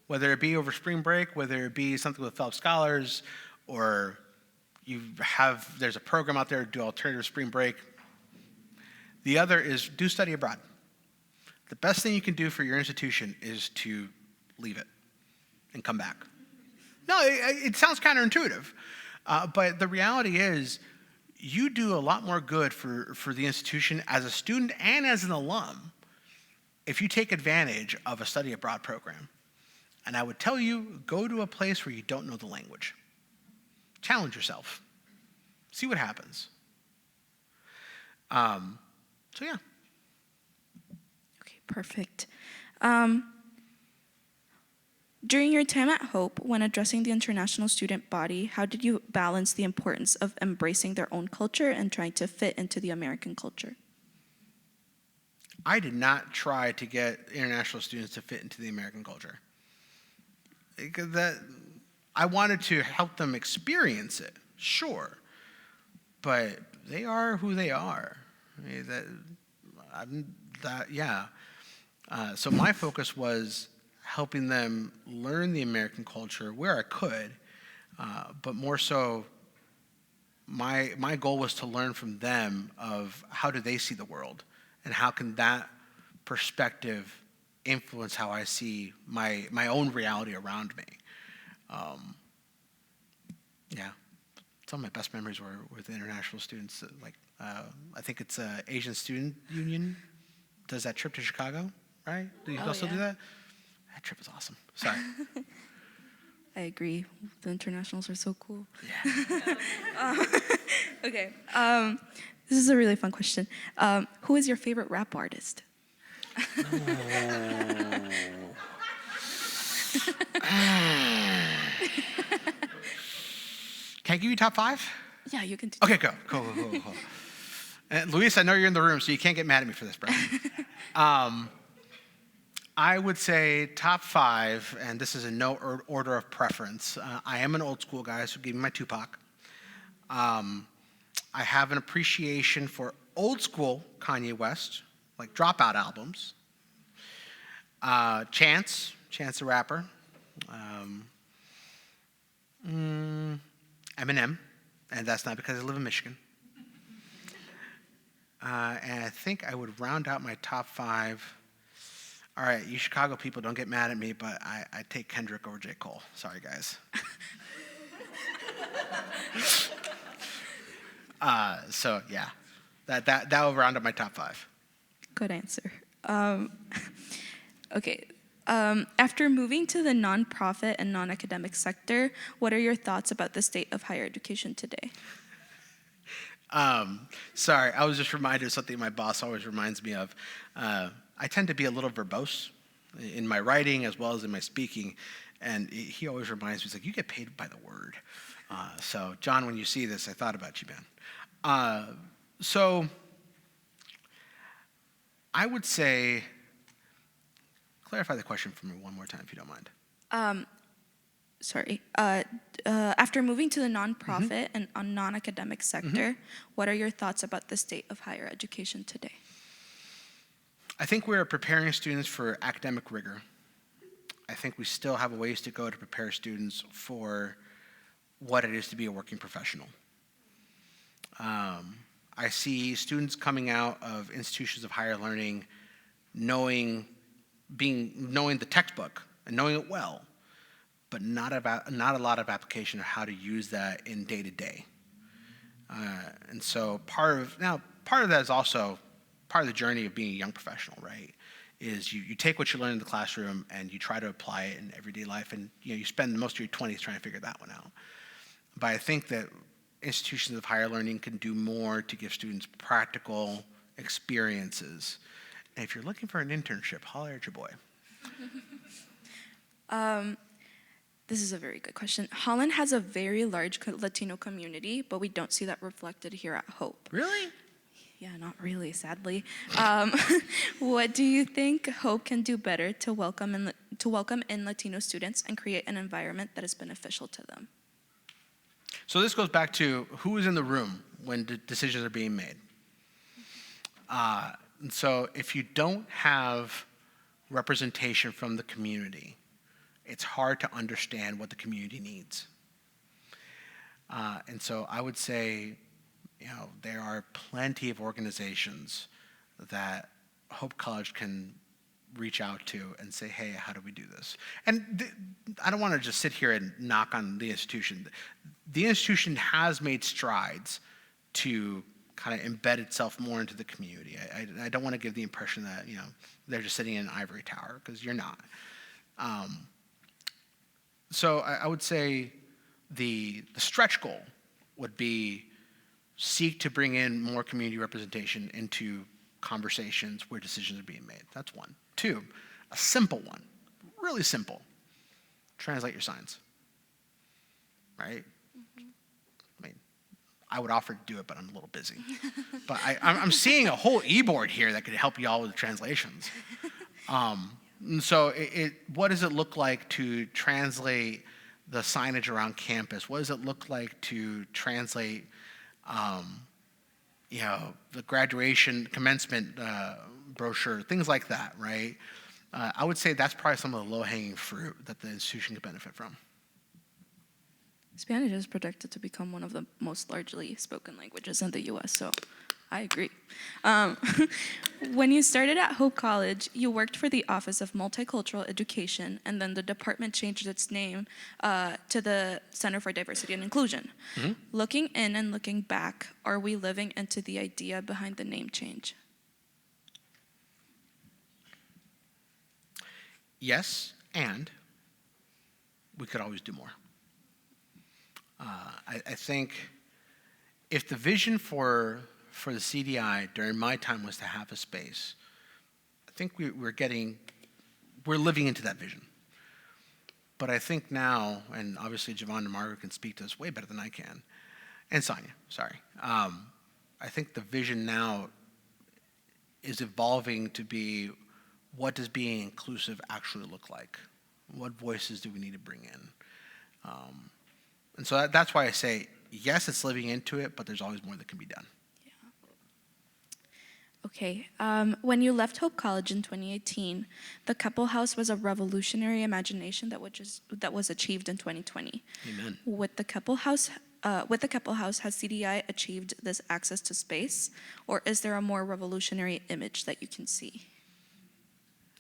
whether it be over spring break, whether it be something with fellow scholars, or there's a program out there to do alternative spring break. The other is do study abroad. The best thing you can do for your institution is to leave it and come back. No, it sounds counterintuitive, but the reality is you do a lot more good for the institution as a student and as an alum if you take advantage of a study abroad program. And I would tell you, go to a place where you don't know the language. Challenge yourself. See what happens. So yeah. okay, perfect. During your time at Hope, when addressing the international student body, how did you balance the importance of embracing their own culture and trying to fit into the American culture? I did not try to get international students to fit into the American culture. I wanted to help them experience it, sure, but they are who they are. So my focus was helping them learn the American culture where I could, but more so, my goal was to learn from them of how do they see the world, and how can that perspective influence how I see my own reality around me. Yeah, some of my best memories were with international students. I think it's Asian Student Union does that trip to Chicago, right? Do you also do that? That trip was awesome. Sorry. I agree. The internationals are so cool. Yeah. Okay. This is a really fun question. Who is your favorite rap artist? Can I give you top 5? Yeah, you can do Okay, go. Cool. And Luis, I know you're in the room, so you can't get mad at me for this, bro. I would say top 5, and this is in no order of preference. I am an old school guy, so give me my Tupac. I have an appreciation for old school Kanye West, like Dropout albums. Chance the rapper. Eminem, and that's not because I live in Michigan. And I think I would round out my top 5. All right, you Chicago people, don't get mad at me, but I take Kendrick over J. Cole. Sorry, guys. So yeah, that will round up my top 5. Good answer. Okay. After moving to the nonprofit and non-academic sector, what are your thoughts about the state of higher education today? Sorry, I was just reminded of something my boss always reminds me of. I tend to be a little verbose in my writing as well as in my speaking, and he always reminds me, he's like, you get paid by the word. So, John, when you see this, I thought about you, man. So, I would say, clarify the question for me one more time, if you don't mind. Sorry. After moving to the nonprofit and non-academic sector, what are your thoughts about the state of higher education today? I think we're preparing students for academic rigor. I think we still have a ways to go to prepare students for what it is to be a working professional. I see students coming out of institutions of higher learning knowing the textbook and knowing it well, but not a lot of application of how to use that in day-to-day. And so part of that is also part of the journey of being a young professional, right? Is you take what you learn in the classroom and you try to apply it in everyday life, and you spend most of your 20s trying to figure that one out. But I think that institutions of higher learning can do more to give students practical experiences. And if you're looking for an internship, holler at your boy. This is a very good question. Holland has a very large Latino community, but we don't see that reflected here at Hope. Really? Yeah, not really, sadly. What do you think Hope can do better to welcome in Latino students and create an environment that is beneficial to them? So this goes back to who is in the room when decisions are being made. And so if you don't have representation from the community, it's hard to understand what the community needs. And so I would say, there are plenty of organizations that Hope College can reach out to and say, hey, how do we do this? And I don't want to just sit here and knock on the institution. The institution has made strides to kind of embed itself more into the community. I don't want to give the impression that, they're just sitting in an ivory tower, because you're not. So I would say the stretch goal would be seek to bring in more community representation into conversations where decisions are being made. That's one. Two, a simple one, really simple. Translate your signs, right? I mean, I would offer to do it, but I'm a little busy. But I'm seeing a whole e-board here that could help you all with translations. And so what does it look like to translate the signage around campus? What does it look like to translate the graduation commencement brochure, things like that, right? I would say that's probably some of the low-hanging fruit that the institution could benefit from. Spanish is projected to become one of the most largely spoken languages in the U.S., so I agree. When you started at Hope College, you worked for the Office of Multicultural Education, and then the department changed its name to the Center for Diversity and Inclusion. Mm-hmm. Looking in and looking back, are we living into the idea behind the name change? Yes, and we could always do more. I think if the vision for the CDI during my time was to have a space, I think we're living into that vision. But I think now, and obviously Javon and Margaret can speak to this way better than I can, and Sonia, sorry. I think the vision now is evolving to be, what does being inclusive actually look like? What voices do we need to bring in? And so that's why I say, yes, it's living into it, but there's always more that can be done. Okay, when you left Hope College in 2018, the Couple House was a revolutionary imagination that was achieved in 2020. Amen. With the Couple House, has CDI achieved this access to space, or is there a more revolutionary image that you can see?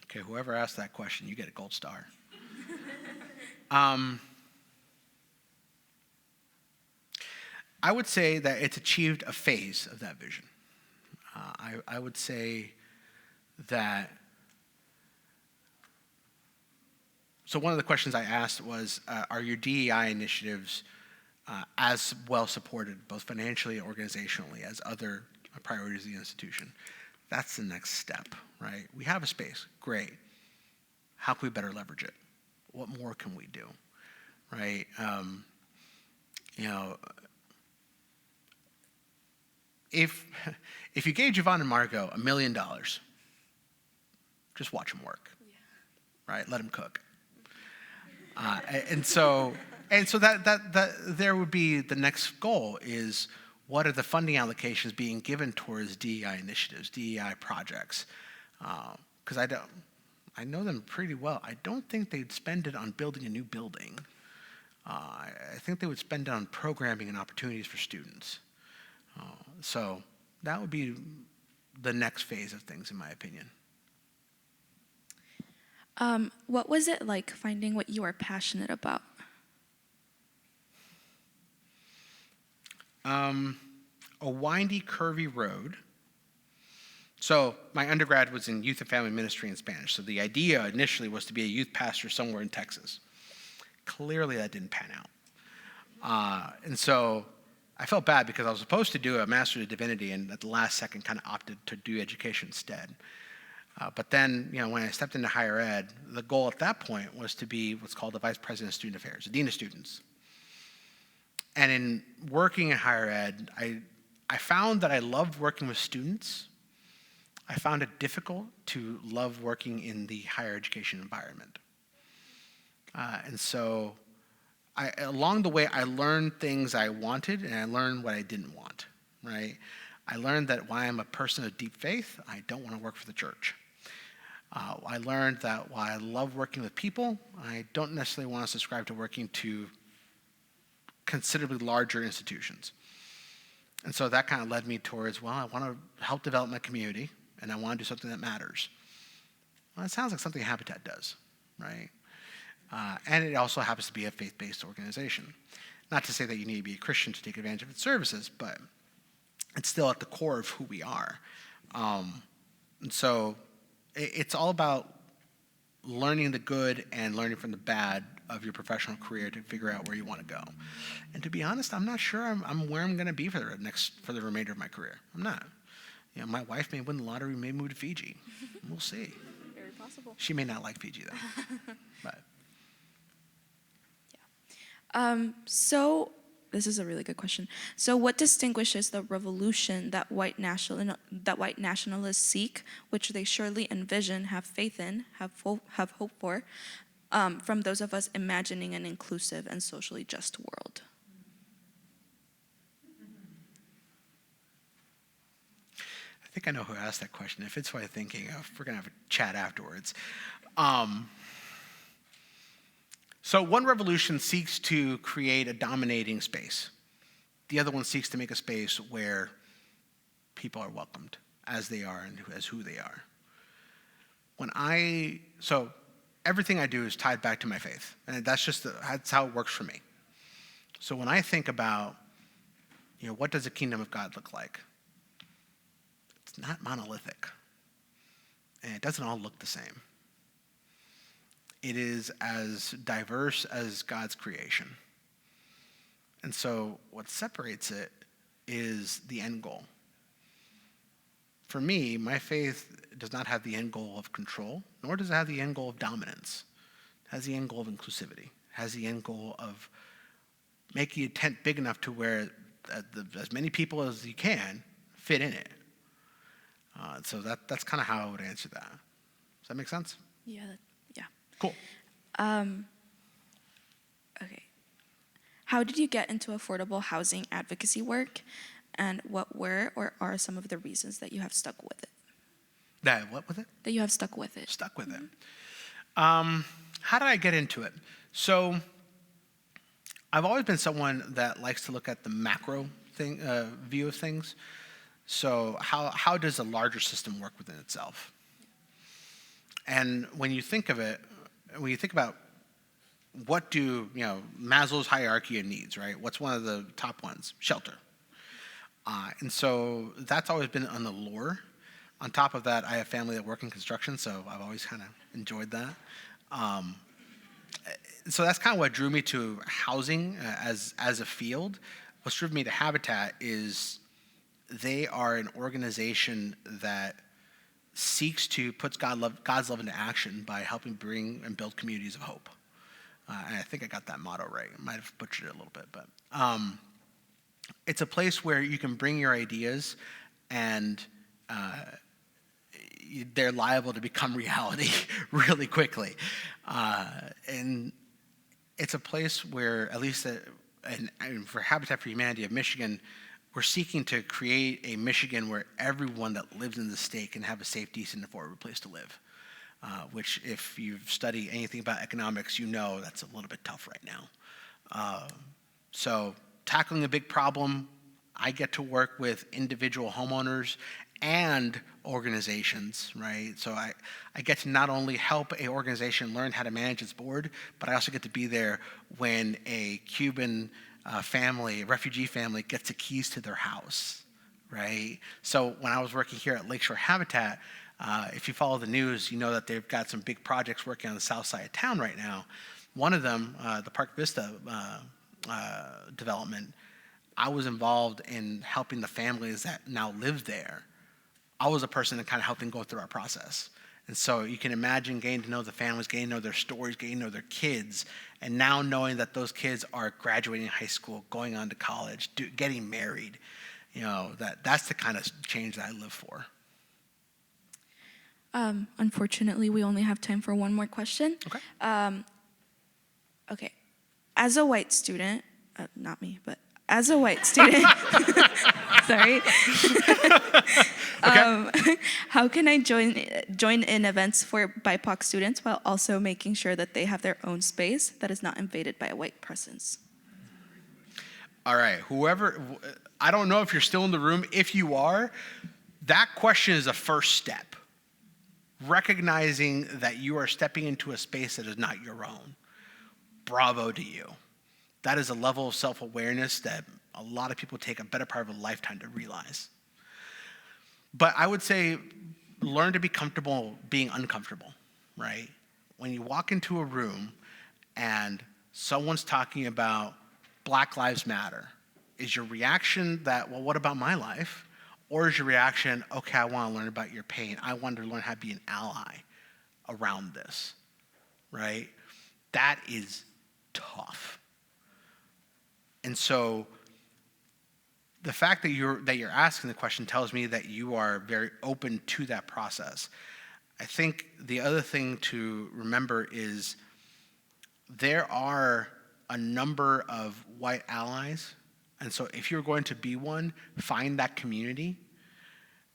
Okay, whoever asked that question, you get a gold star. I would say that it's achieved a phase of that vision. I would say that, so one of the questions I asked was, are your DEI initiatives as well supported, both financially and organizationally, as other priorities of the institution? That's the next step, right? We have a space, great. How can we better leverage it? What more can we do, right? If you gave Javon and Margot $1 million, just watch them work, right? Let them cook. And so that there would be the next goal is, what are the funding allocations being given towards DEI initiatives, DEI projects? Because I know them pretty well. I don't think they'd spend it on building a new building. I think they would spend it on programming and opportunities for students. So that would be the next phase of things, in my opinion. What was it like finding what you are passionate about? a windy, curvy road. So my undergrad was in youth and family ministry in Spanish. So the idea initially was to be a youth pastor somewhere in Texas. Clearly that didn't pan out. And so I felt bad because I was supposed to do a Master's of Divinity and at the last second kind of opted to do education instead. But then, when I stepped into higher ed, the goal at that point was to be what's called the Vice President of Student Affairs, the Dean of Students. And in working in higher ed, I found that I loved working with students. I found it difficult to love working in the higher education environment. And so along the way, I learned things I wanted and I learned what I didn't want, right? I learned that while I'm a person of deep faith, I don't want to work for the church. I learned that while I love working with people, I don't necessarily want to subscribe to working to considerably larger institutions. And so that kind of led me towards, I want to help develop my community, and I want to do something that matters. Well, it sounds like something Habitat does, right? And it also happens to be a faith-based organization. Not to say that you need to be a Christian to take advantage of its services, but it's still at the core of who we are. And so it's all about learning the good and learning from the bad of your professional career to figure out where you want to go. And to be honest, I'm not sure I'm where I'm going to be for the remainder of my career. I'm not. My wife may win the lottery, may move to Fiji. We'll see. Very possible. She may not like Fiji though. But So this is a really good question. So what distinguishes the revolution that white nationalists seek, which they surely envision, have faith in, have hope for, from those of us imagining an inclusive and socially just world? I think I know who asked that question. If it's what I'm thinking of, we're going to have a chat afterwards. So one revolution seeks to create a dominating space. The other one seeks to make a space where people are welcomed as they are and as who they are. So everything I do is tied back to my faith, and that's how it works for me. So when I think about, what does the kingdom of God look like? It's not monolithic, and it doesn't all look the same. It is as diverse as God's creation. And so what separates it is the end goal. For me, my faith does not have the end goal of control, nor does it have the end goal of dominance. It has the end goal of inclusivity. It has the end goal of making a tent big enough to where as many people as you can fit in it. So that's kind of how I would answer that. Does that make sense? Yeah. Cool. Okay. How did you get into affordable housing advocacy work, and what were or are some of the reasons that you have stuck with it? What with it? That you have stuck with it. Stuck with it. How did I get into it? So I've always been someone that likes to look at the macro view of things. So how does a larger system work within itself? And when you think about what do, Maslow's hierarchy of needs, right? What's one of the top ones? Shelter. And so that's always been on the lure. On top of that, I have family that work in construction, so I've always kind of enjoyed that. So that's kind of what drew me to housing as a field. What drew me to Habitat is they are an organization that seeks to put God's love into action by helping bring and build communities of hope. And I think I got that motto right. I might have butchered it a little bit, but it's a place where you can bring your ideas and they're liable to become reality really quickly. And it's a place where, at least and for Habitat for Humanity of Michigan, we're seeking to create a Michigan where everyone that lives in the state can have a safe, decent, affordable place to live. Which, if you've studied anything about economics, that's a little bit tough right now. So tackling a big problem, I get to work with individual homeowners and organizations, right? So I get to not only help an organization learn how to manage its board, but I also get to be there when a Cuban family, a refugee family, gets the keys to their house, right? So when I was working here at Lakeshore Habitat, if you follow the news, you know that they've got some big projects working on the south side of town right now. One of them, the Park Vista development, I was involved in helping the families that now live there. I was a person that kind of helped them go through our process. And so you can imagine getting to know the families, getting to know their stories, getting to know their kids, and now knowing that those kids are graduating high school, going on to college, getting married. You know, that's the kind of change that I live for. Unfortunately, we only have time for one more question. Okay. Okay. As a white student, not me, but as a white student, sorry. Okay. How can I join in events for BIPOC students while also making sure that they have their own space that is not invaded by a white presence? All right. I don't know if you're still in the room. If you are, that question is a first step. Recognizing that you are stepping into a space that is not your own. Bravo to you. That is a level of self-awareness that a lot of people take a better part of a lifetime to realize. But I would say learn to be comfortable being uncomfortable, right? When you walk into a room and someone's talking about Black Lives Matter, is your reaction that, well, what about my life? Or is your reaction, okay, I want to learn about your pain. I want to learn how to be an ally around this, right? That is tough. And so the fact that you're asking the question tells me that you are very open to that process. I think the other thing to remember is there are a number of white allies. And so if you're going to be one, find that community,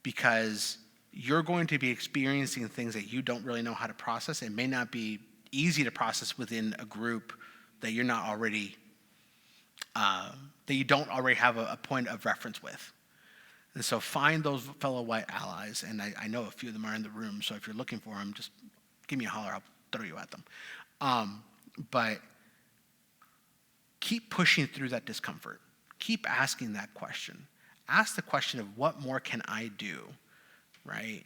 because you're going to be experiencing things that you don't really know how to process. It may not be easy to process within a group that you're not already that you don't already have a point of reference with. And so find those fellow white allies, and I know a few of them are in the room, so if you're looking for them, just give me a holler, I'll throw you at them. But keep pushing through that discomfort. Keep asking that question. Ask the question of what more can I do, right?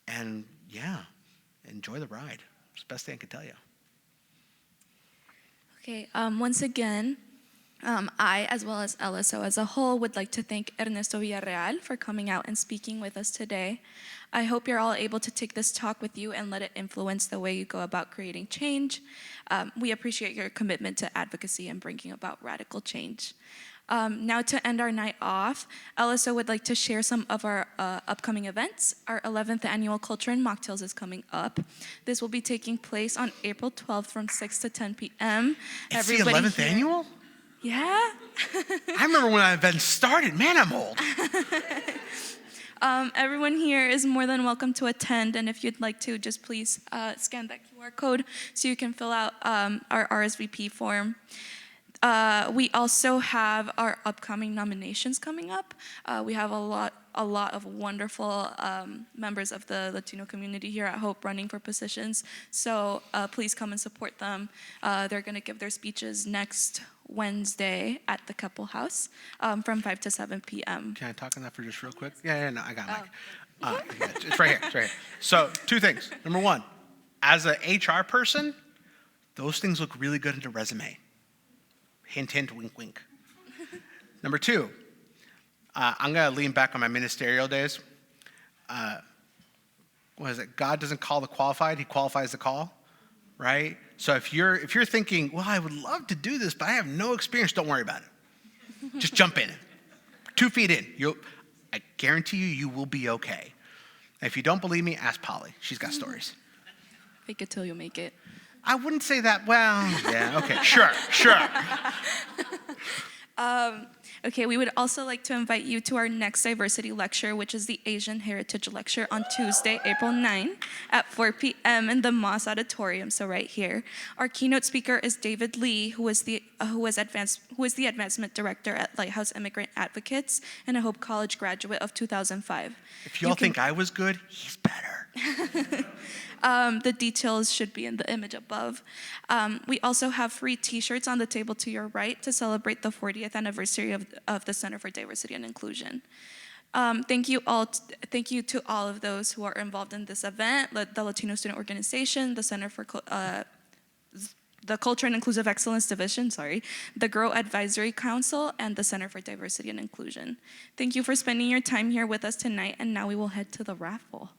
And yeah, enjoy the ride. It's the best thing I can tell you. Okay, once again, I, as well as LSO as a whole, would like to thank Ernesto Villarreal for coming out and speaking with us today. I hope you're all able to take this talk with you and let it influence the way you go about creating change. We appreciate your commitment to advocacy and bringing about radical change. Now, to end our night off, LSO would like to share some of our upcoming events. Our 11th annual Culture and Mocktails is coming up. This will be taking place on April 12th from 6 to 10 p.m. It's the 11th annual? Yeah. I remember when that event started. Man, I'm old. Everyone here is more than welcome to attend, and if you'd like to, just please scan that QR code so you can fill out our RSVP form. We also have our upcoming nominations coming up. We have a lot of wonderful members of the Latino community here at Hope running for positions. So please come and support them. They're going to give their speeches next Wednesday at the Couple House from 5 to 7 p.m. Can I talk on that for just real quick? Yeah, no, I got it. Yeah, it's right here. It's right here. So 2 things. Number 1, as an HR person, those things look really good in the resume. Hint, hint, wink, wink. Number 2, I'm going to lean back on my ministerial days. What is it? God doesn't call the qualified, he qualifies the call, right? So if you're thinking, well, I would love to do this, but I have no experience, don't worry about it. Just jump in. 2 feet in. I guarantee you will be okay. If you don't believe me, ask Polly. She's got stories. Fake it till you make it. I wouldn't say that. Well, yeah, okay, sure. Okay, we would also like to invite you to our next diversity lecture, which is the Asian Heritage Lecture on Tuesday, April 9 at 4 p.m. in the Maas auditorium, so right here. Our keynote speaker is David Lee, who is the advancement director at Lighthouse Immigrant Advocates and a Hope College graduate of 2005. If y'all think I was good, he's better. The details should be in the image above. We also have free t-shirts on the table to your right to celebrate the 40th anniversary of the Center for Diversity and Inclusion. Thank you to all of those who are involved in this event, the Latino Student Organization, the Center for the Culture and Inclusive Excellence Division, the Grow Advisory Council, and the Center for Diversity and Inclusion. Thank you for spending your time here with us tonight, and now we will head to the raffle.